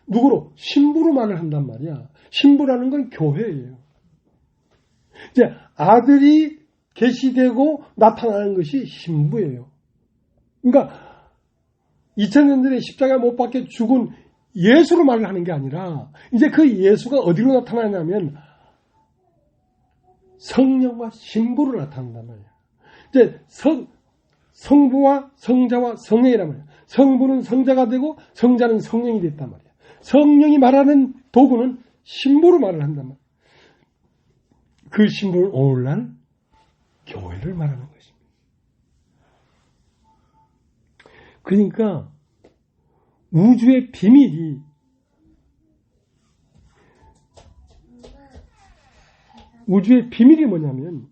누구로? 신부로 말을 한단 말이야. 신부라는 건 교회예요. 이제 아들이 계시되고 나타나는 것이 신부예요. 그러니까 2000년 전에 십자가에 못 박혀 죽은 예수로 말을 하는 게 아니라 이제 그 예수가 어디로 나타나냐면 성령과 신부로 나타난단 말이야. 이제 성부와 성자와 성령이란 말이야. 성부는 성자가 되고 성자는 성령이 됐단 말이야. 성령이 말하는 도구는 신부로 말을 한단 말이야. 그 신부는 오늘날 교회를 말하는 것입니다. 그러니까 우주의 비밀이 뭐냐면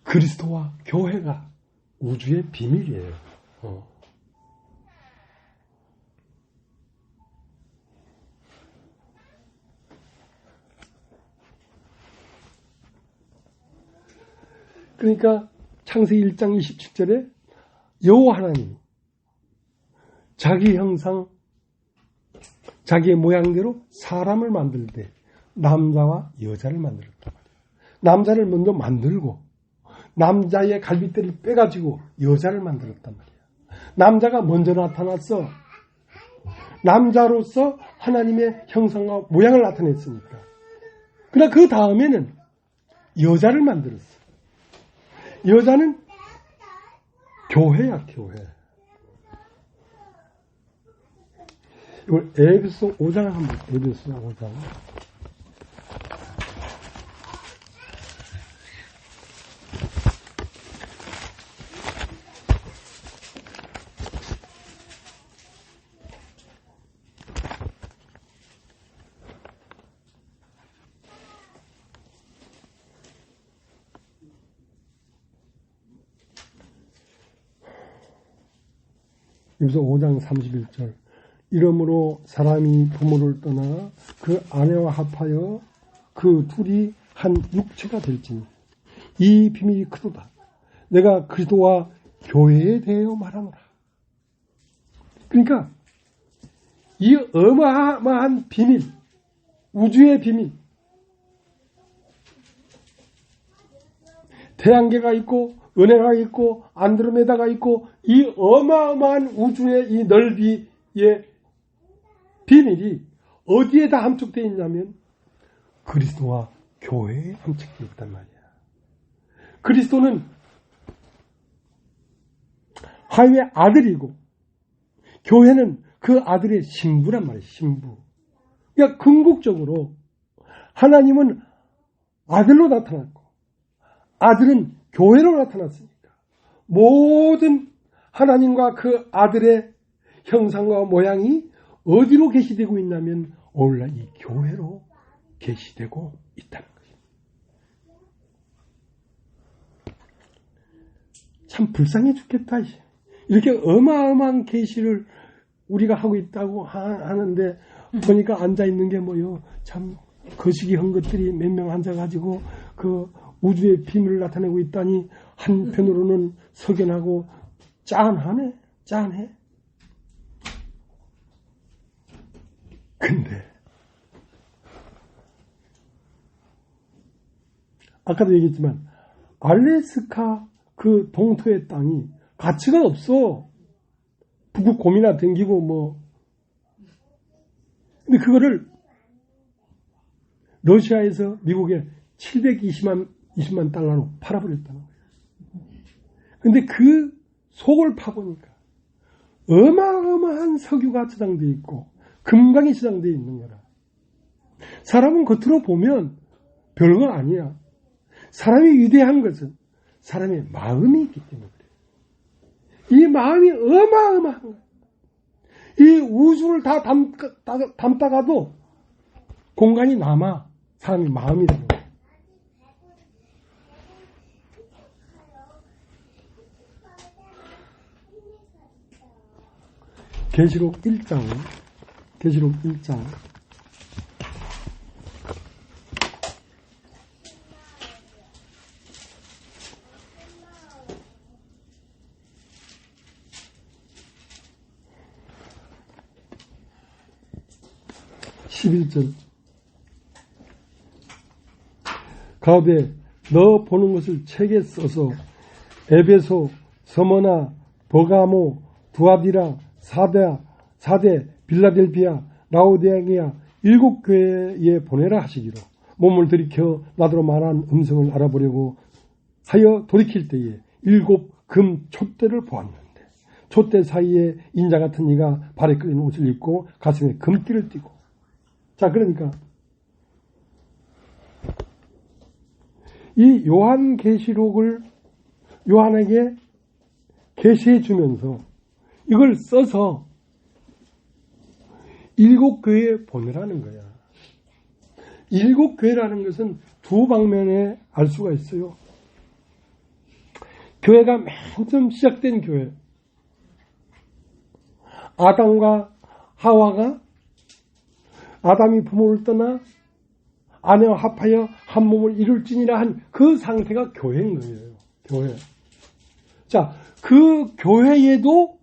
그리스도와 교회가 우주의 비밀이에요. 그러니까 창세기 1장 27절에 여호와 하나님 자기 형상 자기의 모양대로 사람을 만들 때 남자와 여자를 만들었단 말이에요. 남자를 먼저 만들고 남자의 갈빗대를 빼가지고 여자를 만들었단 말이에요. 남자가 먼저 나타났어. 남자로서 하나님의 형상과 모양을 나타냈으니까. 그러나 그 다음에는 여자를 만들었어. 여자는 교회야, 교회. 이걸 에베소 5장을 한번, 에베소 5장. 에베소 5장 31절. 이러므로 사람이 부모를 떠나 그 아내와 합하여 그 둘이 한 육체가 될지니 이 비밀이 크도다. 내가 그리스도와 교회에 대하여 말하노라. 그러니까 이 어마어마한 비밀, 우주의 비밀, 태양계가 있고 은혜가 있고 안드로메다가 있고 이 어마어마한 우주의 이 넓이의 비밀이 어디에다 함축되어 있냐면 그리스도와 교회에 함축되어 있단 말이야. 그리스도는 하나님의 아들이고 교회는 그 아들의 신부란 말이야. 신부. 그러니까 궁극적으로 하나님은 아들로 나타났고 아들은 교회로 나타났으니까 모든 하나님과 그 아들의 형상과 모양이 어디로 계시되고 있냐면 오늘날 이 교회로 계시되고 있다는 것입니다. 참 불쌍해 죽겠다. 이렇게 어마어마한 계시를 우리가 하고 있다고 하는데 보니까 앉아있는 게 뭐요. 참 거시기 한 것들이 몇 명 앉아가지고 그 우주의 비밀을 나타내고 있다니 한편으로는 석연하고 짠하네. 짠해. 근데 아까도 얘기했지만 알래스카 그 동토의 땅이 가치가 없어. 북극 곰이나 댕기고 뭐. 근데 그거를 러시아에서 미국에 720만 달러로 팔아버렸다는 거예요. 근데 그 속을 파보니까 어마어마한 석유가 저장되어 있고 금강이 저장되어 있는 거라. 사람은 겉으로 보면 별거 아니야. 사람이 위대한 것은 사람의 마음이 있기 때문에 그래요. 이 마음이 어마어마한 거예요. 이 우주를 다 담다가도 공간이 남아 사람의 마음이라는 거예요. 계시록 1장 11절 가되 너 보는 것을 책에 써서 에베소, 서머나, 버가모, 두아디라, 사대, 빌라델비아, 라오디게아 7교회에 보내라 하시기로 몸을 들이켜 나더러 말한 음성을 알아보려고 하여 돌이킬 때에 7 금 촛대를 보았는데 촛대 사이에 인자 같은 이가 발에 끌리는 옷을 입고 가슴에 금띠를 띠고. 자, 그러니까 이 요한계시록을 요한에게 계시해 주면서 이걸 써서 7교회에 보내라는 거야. 7교회라는 것은 두 방면에 알 수가 있어요. 교회가 맨 처음 시작된 교회. 아담과 하와가 아담이 부모를 떠나 아내와 합하여 한 몸을 이룰지니라 한 그 상태가 교회인 거예요. 교회. 자, 그 교회에도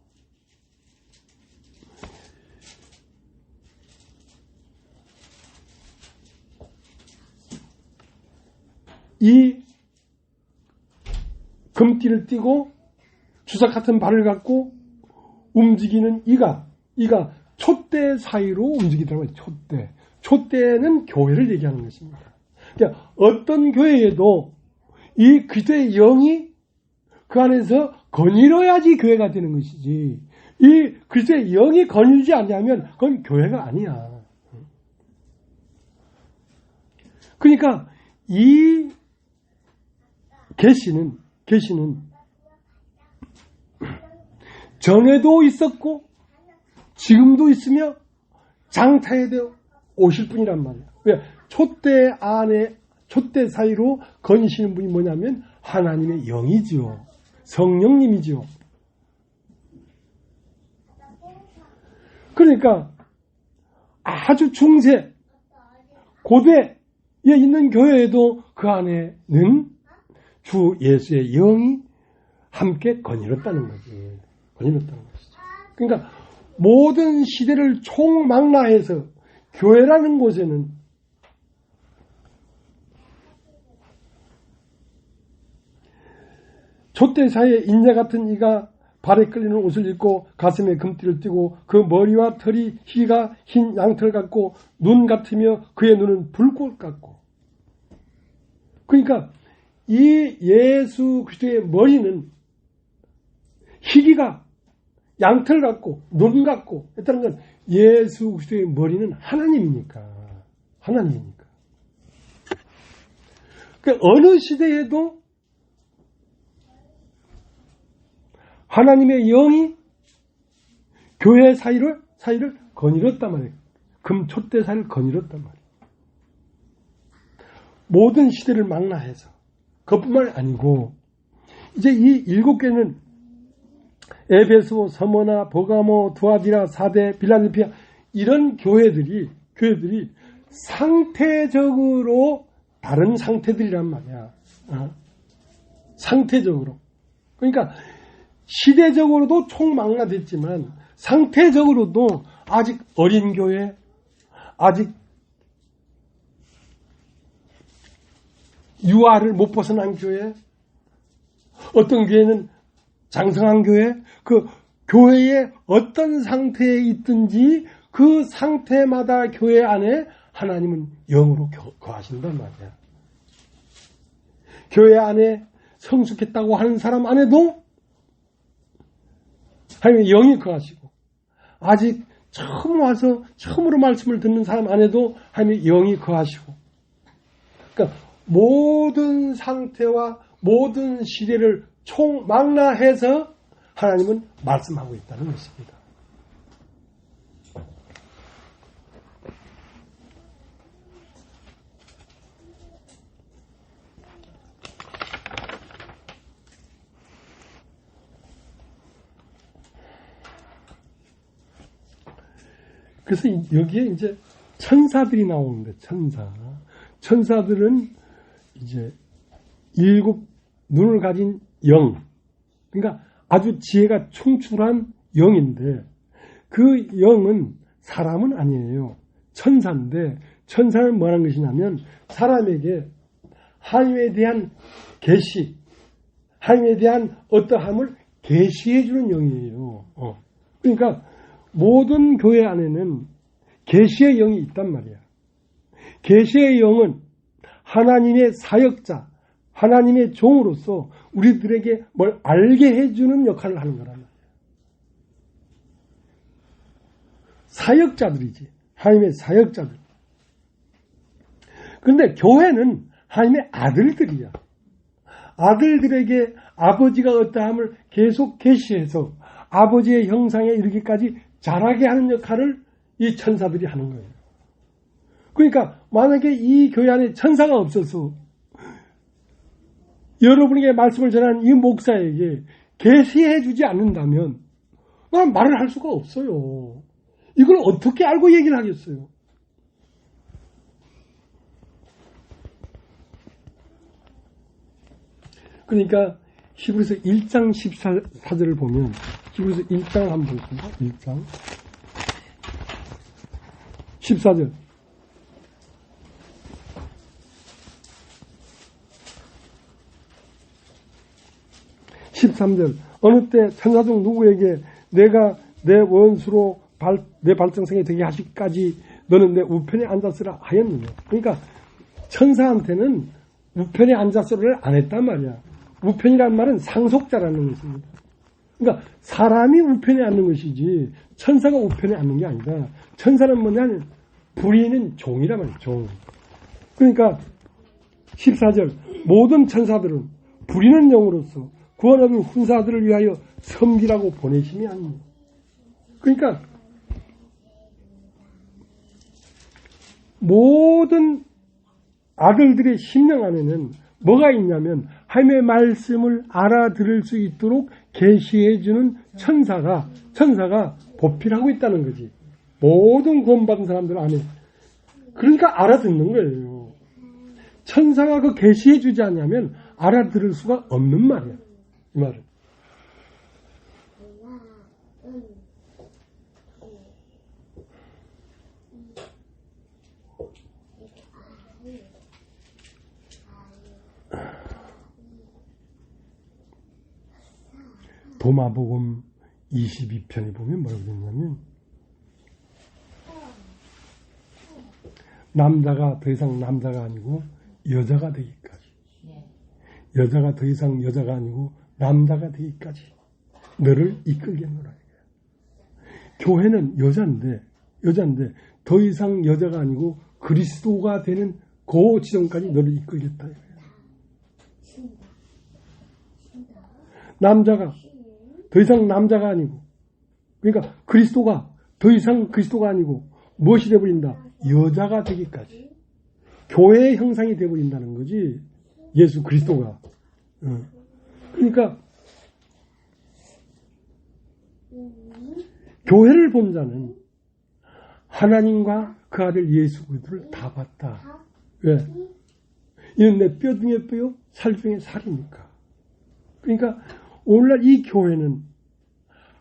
이 금띠를 띠고 주삭 같은 발을 갖고 움직이는 이가 촛대 사이로 움직이더라고요. 촛대는 교회를 얘기하는 것입니다. 그러니까 어떤 교회에도 이 그리스도의 영이 그 안에서 거닐어야지 교회가 되는 것이지, 이 그리스도의 영이 거닐지 않냐면 그건 교회가 아니야. 그러니까 이 계시는 전에도 있었고 지금도 있으며 장차에도 오실 분이란 말이야. 왜? 촛대 사이로 거니시는 분이 뭐냐면 하나님의 영이지요. 성령님이지요. 그러니까 아주 중세 고대에 있는 교회에도 그 안에는 주 예수의 영이 함께 거닐었다는 거지. 거닐었다는 것이죠. 그러니까 모든 시대를 총망라해서 교회라는 곳에는 촛대 사이에 인자 같은 이가 발에 끌리는 옷을 입고 가슴에 금띠를 띠고 그 머리와 털이 희가 흰 양털 같고 눈 같으며 그의 눈은 불꽃 같고. 그러니까 이 예수 그리스도의 머리는 희기가 양털 같고 눈 같고 했다는 건 예수 그리스도의 머리는 하나님이니까. 그러니까 어느 시대에도 하나님의 영이 교회 사이를 거닐었단 말이에요. 금촛대 사이를 거닐었단 말이에요. 모든 시대를 망라해서. 그것뿐만 아니고 이제 이 7개는 에베소, 서머나, 버가모, 두아디라, 사대, 빌라델피아 이런 교회들이 상태적으로 다른 상태들이란 말이야. 상태적으로. 그러니까 시대적으로도 총망라됐지만 상태적으로도 아직 어린 교회, 아직 유아를 못 벗어난 교회, 어떤 교회는 장성한 교회, 그 교회의 어떤 상태에 있든지 그 상태마다 교회 안에 하나님은 영으로 거하신단 말이야. 교회 안에 성숙했다고 하는 사람 안에도 하나님의 영이 거하시고, 아직 처음 와서 처음으로 말씀을 듣는 사람 안에도 하나님의 영이 거하시고, 그러니까 모든 상태와 모든 시대를 총망라해서 하나님은 말씀하고 있다는 것입니다. 그래서 여기에 이제 천사들이 나오는데, 천사들은 이제 7 눈을 가진 영, 그러니까 아주 지혜가 충출한 영인데, 그 영은 사람은 아니에요. 천사인데, 천사는 뭐라는 것이냐면 사람에게 하나님에 대한 계시, 하나님에 대한 어떠함을 계시해 주는 영이에요. 그러니까 모든 교회 안에는 계시의 영이 있단 말이야. 계시의 영은 하나님의 사역자, 하나님의 종으로서 우리들에게 뭘 알게 해주는 역할을 하는 거란 말이야. 사역자들이지. 하나님의 사역자들. 그런데 교회는 하나님의 아들들이야. 아들들에게 아버지가 어떠함을 계속 계시해서 아버지의 형상에 이르기까지 자라게 하는 역할을 이 천사들이 하는 거예요. 그러니까 만약에 이 교회 안에 천사가 없어서 여러분에게 말씀을 전하는 이 목사에게 계시해 주지 않는다면 난 말을 할 수가 없어요. 이걸 어떻게 알고 얘기를 하겠어요? 그러니까 히브리서 1장 14절을 보면, 히브리서 1장 한번 보겠습니다. 1장 14절. 13절. 어느 때 천사 중 누구에게 내가 내 원수로 내 발등상에 되게 하시기까지 너는 내 우편에 앉았으라 하였느냐. 그러니까 천사한테는 우편에 앉았으라를 안 했단 말이야. 우편이란 말은 상속자라는 것입니다. 그러니까 사람이 우편에 앉는 것이지 천사가 우편에 앉는 게 아니다. 천사는 뭐냐면 부리는 종이란 말이야. 종. 그러니까 14절. 모든 천사들은 부리는 영으로서 구원 얻을 훈사들을 위하여 섬기라고 보내심이 아니니. 그러니까 모든 아들들의 심령 안에는 뭐가 있냐면 하나님의 말씀을 알아들을 수 있도록 계시해 주는 천사가 보필하고 있다는 거지. 모든 구원받은 사람들 안에. 그러니까 알아듣는 거예요. 천사가 그 계시해 주지 않냐면 알아들을 수가 없는 말이야. 이 말은. 도마복음 22편에 보면 뭐라고 되냐면 남자가 더 이상 남자가 아니고 여자가 되기까지, 여자가 더 이상 여자가 아니고 남자가 되기까지 너를 이끌겠노라. 교회는 여자인데 더 이상 여자가 아니고 그리스도가 되는 그 지점까지 너를 이끌겠다. 남자가 더 이상 남자가 아니고, 그러니까 그리스도가 더 이상 그리스도가 아니고 무엇이 되어버린다? 여자가 되기까지. 교회의 형상이 되어버린다는 거지. 예수 그리스도가. 그러니까 교회를 본 자는 하나님과 그 아들 예수 그리스도를 다 봤다. 왜? 이는 내 뼈 중에 뼈요 살 중에 살이니까. 그러니까 오늘날 이 교회는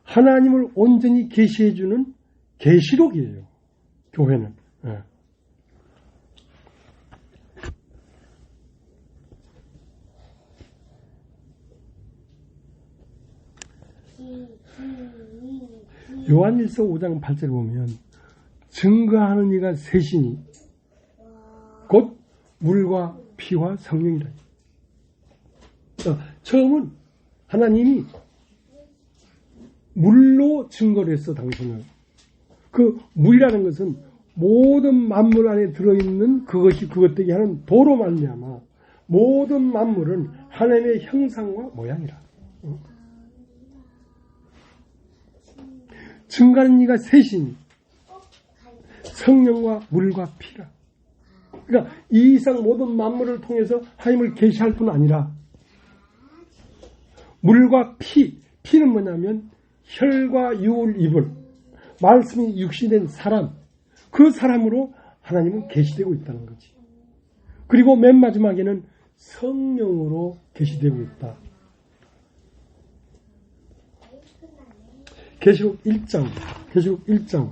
하나님을 온전히 계시해주는 계시록이에요. 교회는. 네. 요한일서 5장 8절에 보면 증거하는 이가 셋이니 곧 물과 피와 성령이라. 처음은 하나님이 물로 증거를 했어, 당신을. 그 물이라는 것은 모든 만물 안에 들어있는 그것이 그것 되게 하는 도로 말미암아 모든 만물은 하나님의 형상과 모양이라. 증거하는 이가 셋이니 성령과 물과 피라. 그러니까 이 이상 모든 만물을 통해서 하나님을 계시할 뿐 아니라 물과 피는 뭐냐면 혈과 육을 입은 말씀이 육신된 사람, 그 사람으로 하나님은 계시되고 있다는 거지. 그리고 맨 마지막에는 성령으로 계시되고 있다. 계시록 1장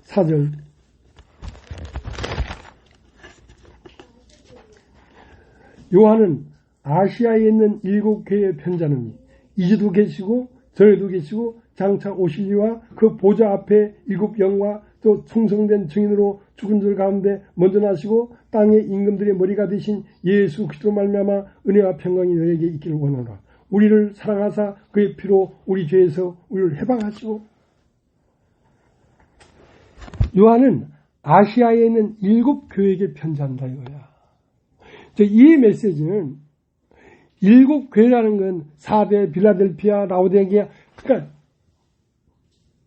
4절. 요한은 아시아에 있는 7교회에 편지하느니 이제도 계시고 전에도 계시고 장차 오실 이와 그 보좌 앞에 7영과 또 충성된 증인으로 죽은 자 가운데 먼저 나시고 땅의 임금들의 머리가 되신 예수 그리스도로 말미암아 은혜와 평강이 너에게 있기를 원하노라. 우리를 사랑하사 그의 피로 우리 죄에서 우리를 해방하시고. 요한은 아시아에 있는 7교회에게 편지한다 이거야. 이 메시지는 7교회라는 건 사대, 빌라델피아, 라오디게아, 그러니까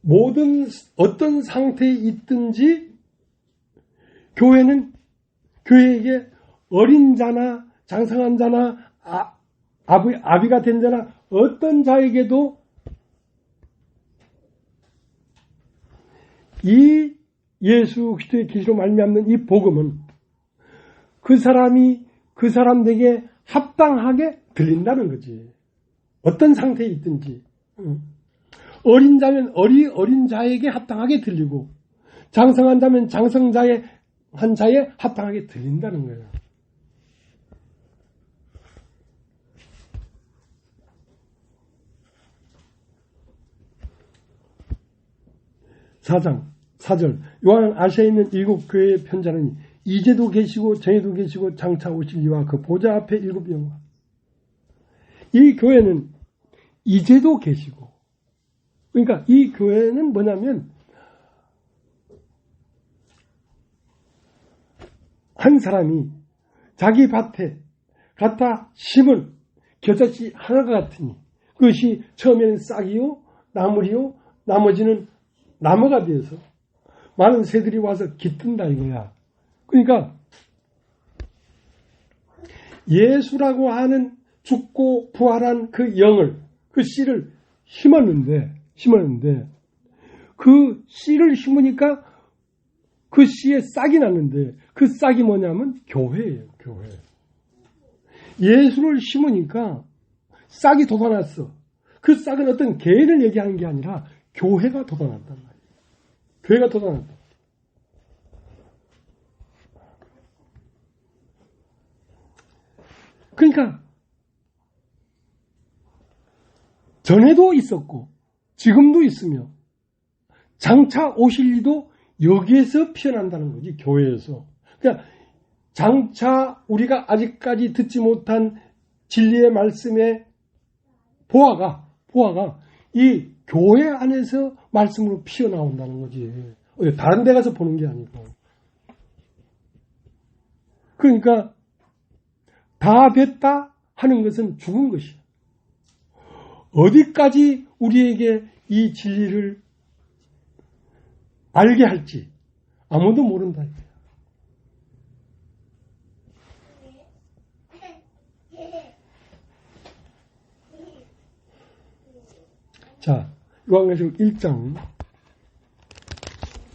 모든 어떤 상태에 있든지 교회에게 어린 자나 장성한 자나 아비가 된 자나 어떤 자에게도 이 예수 그리스도의 계시로 말미암는 이 복음은 그 사람에게 합당하게 들린다는 거지. 어떤 상태에 있든지. 어린 자면 어린 자에게 합당하게 들리고 장성한 자면 장성자의 한 자에 합당하게 들린다는 거예요. (4장) 4절. 요한은 아시아에 있는 7교회에 편지하느니 이제도 계시고 전에도 계시고 장차 오실 이와 그 보좌 앞에 7영과. 이 교회는 이제도 계시고, 그러니까 이 교회는 뭐냐면 한 사람이 자기 밭에 갖다 심은 겨자씨 하나가 같으니 그것이 처음에는 싹이요 나물이요 나머지는 나무가 되어서 많은 새들이 와서 깃든다 이거야. 그러니까 예수라고 하는 죽고 부활한 그 영을, 그 씨를 심었는데 그 씨를 심으니까 그 씨에 싹이 났는데 그 싹이 뭐냐면 교회예요. 교회. 예수를 심으니까 싹이 돋아났어. 그 싹은 어떤 개인을 얘기하는 게 아니라 교회가 돋아난단 말이에요. 교회가 돋아난다. 그러니까 전에도 있었고 지금도 있으며 장차 오실 이도 여기에서 피어난다는 거지. 교회에서. 그러니까 장차 우리가 아직까지 듣지 못한 진리의 말씀의 보화가 이 교회 안에서 말씀으로 피어나온다는 거지. 다른 데 가서 보는 게 아니고. 그러니까 다 됐다 하는 것은 죽은 것이야. 어디까지 우리에게 이 진리를 알게 할지 아무도 모른다. 자, 요한계시록 1장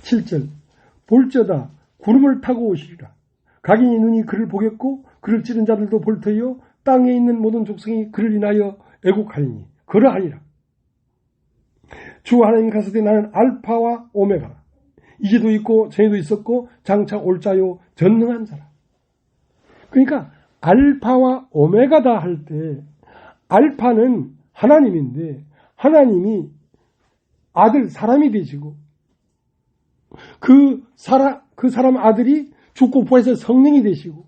7절. 볼저다 구름을 타고 오시리라. 각인이 눈이 그를 보겠고 그를 찌른 자들도 볼 터이요 땅에 있는 모든 족속이 그를 인하여 애곡하리니 그러하리라. 주 하나님 가라사대 나는 알파와 오메가라. 이제도 있고 전에도 있었고 장차 올 자요 전능한 자라. 그러니까 알파와 오메가다 할 때 알파는 하나님인데 하나님이 아들 사람이 되시고 그 사람 아들이 죽고 부활해서 성령이 되시고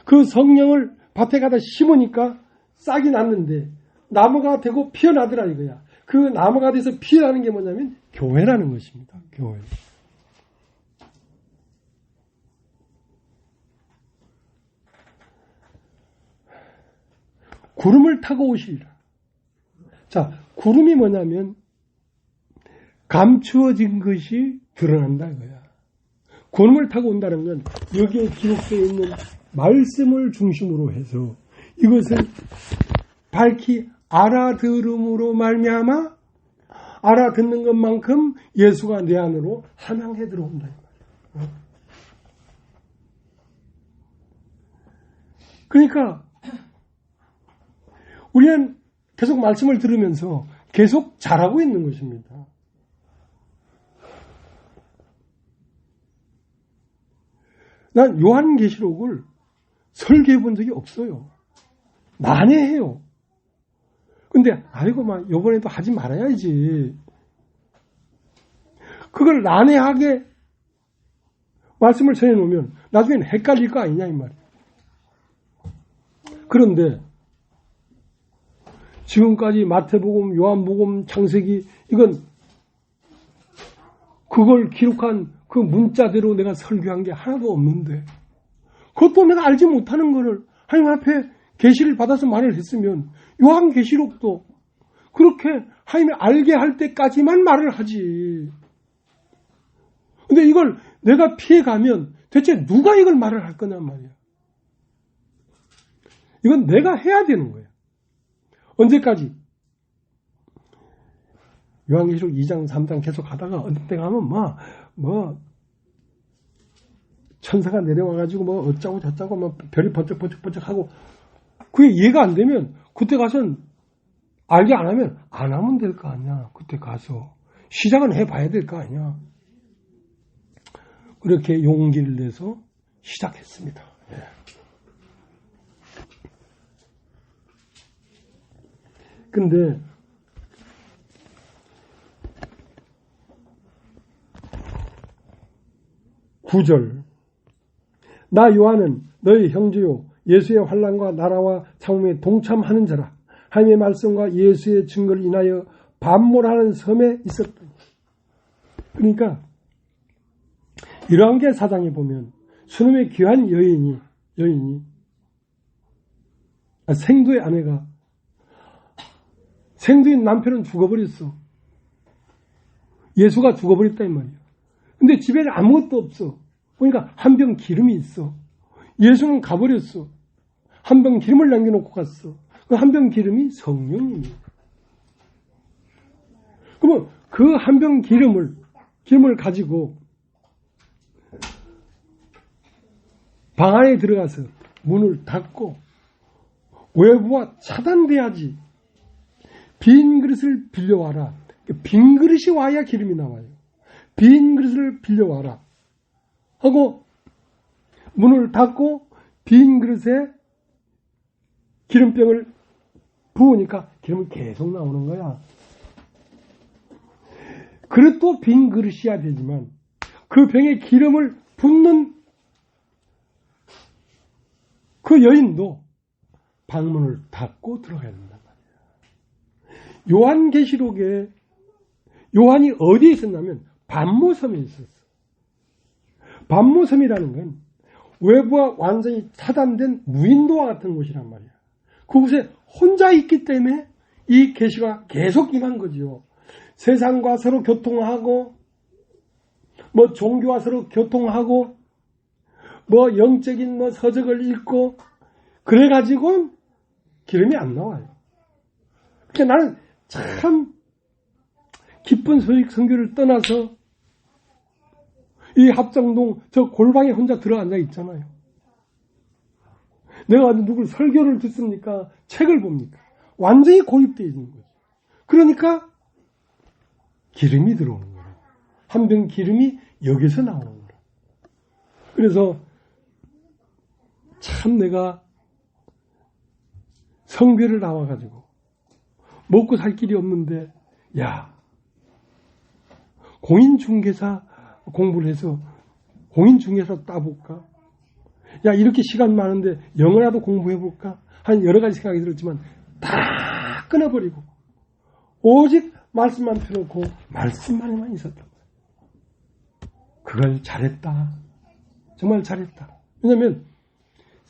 그 성령을 밭에 가다 심으니까 싹이 났는데 나무가 되고 피어나더라 이거야. 그 나무가 돼서 피어나는 게 뭐냐면 교회라는 것입니다. 교회. 구름을 타고 오시리라. 자, 구름이 뭐냐면 감추어진 것이 드러난다 이거야. 구름을 타고 온다는 건 여기에 기록되어 있는 말씀을 중심으로 해서 이것을 밝히 알아들음으로 말미암아 알아듣는 것만큼 예수가 내 안으로 함양해 들어온다 이 말이야. 그러니까 우리는 계속 말씀을 들으면서 계속 잘하고 있는 것입니다. 난 요한계시록을 설계해 본 적이 없어요. 난해해요. 근데 아이고 막 이번에도 하지 말아야지. 그걸 난해하게 말씀을 전해놓으면 나중에는 헷갈릴 거 아니냐 이 말이에요. 그런데 지금까지 마태복음, 요한복음, 창세기 이건 그걸 기록한 그 문자대로 내가 설교한 게 하나도 없는데 그것도 내가 알지 못하는 거를 하나님 앞에 계시를 받아서 말을 했으면 요한계시록도 그렇게 하나님이 알게 할 때까지만 말을 하지. 근데 이걸 내가 피해가면 대체 누가 이걸 말을 할 거냐 말이야. 이건 내가 해야 되는 거야. 언제까지? 요한계시록 2장, 3장 계속 하다가 어느 때 가면 천사가 내려와가지고 어쩌고 저쩌고 별이 번쩍번쩍 하고 그게 이해가 안 되면 그때 가서는 알게 안 하면 안 하면 될 거 아니야. 그때 가서 시작은 해봐야 될 거 아니야. 그렇게 용기를 내서 시작했습니다. 예. 근데 (9절) 나 요한은 너희 형제요 예수의 환난과 나라와 참음에 동참하는 자라. 하나님의 말씀과 예수의 증거를 인하여 반모라는 섬에 있었다. 그러니까 이러한 게 사장에 보면 수놈의 귀한 여인이 생도의 아내가 생도인 남편은 죽어버렸어. 예수가 죽어버렸다 이 말이야. 근데 집에 아무것도 없어. 그러니까 한 병 기름이 있어. 예수는 가버렸어. 한 병 기름을 남겨놓고 갔어. 그 한 병 기름이 성령입니다. 그러면 그 한 병 기름을 가지고 방 안에 들어가서 문을 닫고 외부와 차단돼야지. 빈 그릇을 빌려와라. 빈 그릇이 와야 기름이 나와요. 빈 그릇을 빌려와라 하고 문을 닫고 빈 그릇에 기름병을 부으니까 기름이 계속 나오는 거야. 그릇도 빈 그릇이야 되지만 그 병에 기름을 붓는 그 여인도 방문을 닫고 들어가야 된단 말이야. 요한계시록에 요한이 어디에 있었냐면 반모섬에 있었어. 반모섬이라는 건 외부와 완전히 차단된 무인도와 같은 곳이란 말이야. 그곳에 혼자 있기 때문에 이 계시가 계속 임한 거지요. 세상과 서로 교통하고 종교와 서로 교통하고 영적인 서적을 읽고 그래가지고 기름이 안 나와요. 그러니까 나는 참 기쁜 소식 선교를 떠나서 이 합정동 저 골방에 혼자 들어앉아 있잖아요. 내가 누굴 설교를 듣습니까? 책을 봅니까? 완전히 고립되어 있는 거죠. 그러니까 기름이 들어오는 거예요. 한 병 기름이 여기서 나오는 거예요. 그래서 참 내가 성교를 나와가지고 먹고 살 길이 없는데 공인중개사 공부를 해서 공인중개사 따볼까? 이렇게 시간 많은데 영어라도 공부해볼까? 한 여러 가지 생각이 들었지만 다 끊어버리고 오직 말씀만 펴놓고 말씀만에만 있었단 말이에요. 그걸 잘했다. 정말 잘했다. 왜냐하면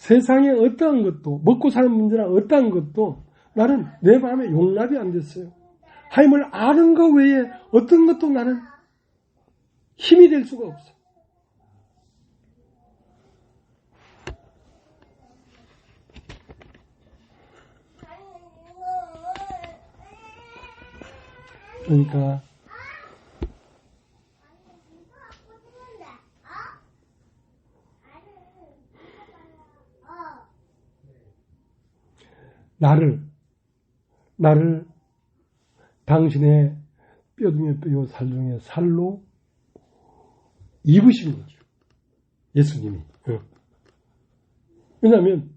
세상의 어떠한 것도, 먹고 사는 문제나 어떠한 것도 나는 내 마음에 용납이 안 됐어요. 하나님을 아는 것 외에 어떤 것도 나는 힘이 될 수가 없어. 그러니까 나를 당신의 뼈 중에 뼈요 살 중에 살로 입으신 거죠. 예수님이. 왜냐하면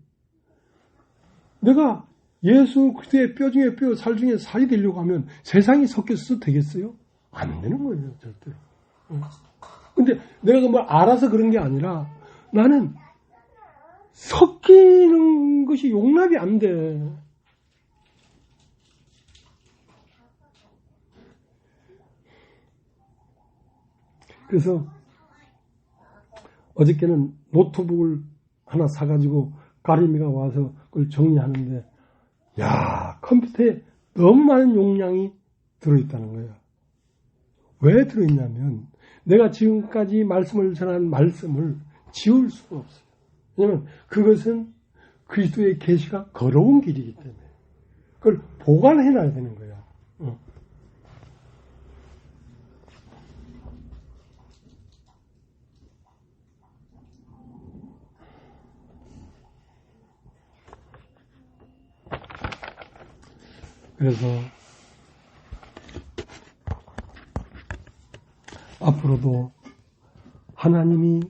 내가 예수 그리스도의 뼈 중에 뼈, 살 중에 살이 되려고 하면 세상이 섞여서 되겠어요? 안 되는 거예요, 절대로. 근데 내가 뭐 알아서 그런 게 아니라 나는 섞이는 것이 용납이 안 돼. 그래서 어저께는 노트북을 하나 사가지고 가림이가 와서 그걸 정리하는데 야, 컴퓨터에 너무 많은 용량이 들어있다는 거야. 왜 들어있냐면 내가 지금까지 말씀을 전한 말씀을 지울 수가 없어요. 왜냐하면 그것은 그리스도의 계시가 걸어온 길이기 때문에 그걸 보관해놔야 되는 거야. 그래서 앞으로도 하나님이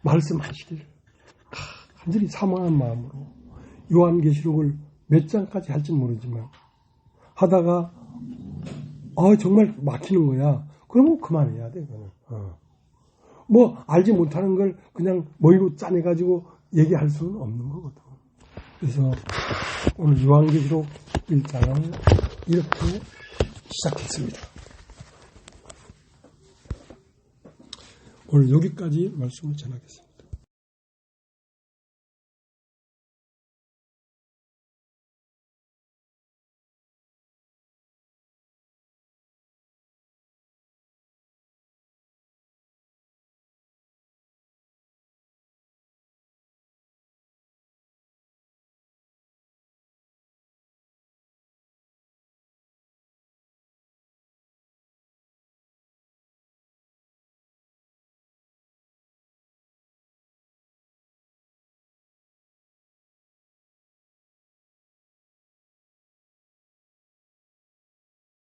말씀하시기를 간절히 사모하는 마음으로 요한계시록을 몇 장까지 할지는 모르지만 하다가 정말 막히는 거야. 그러면 그만해야 돼. 그거는. 뭐 알지 못하는 걸 그냥 머리로 짜내가지고 얘기할 수는 없는 거거든. 그래서 오늘 요한계시록 1장을 이렇게 시작했습니다. 오늘 여기까지 말씀을 전하겠습니다.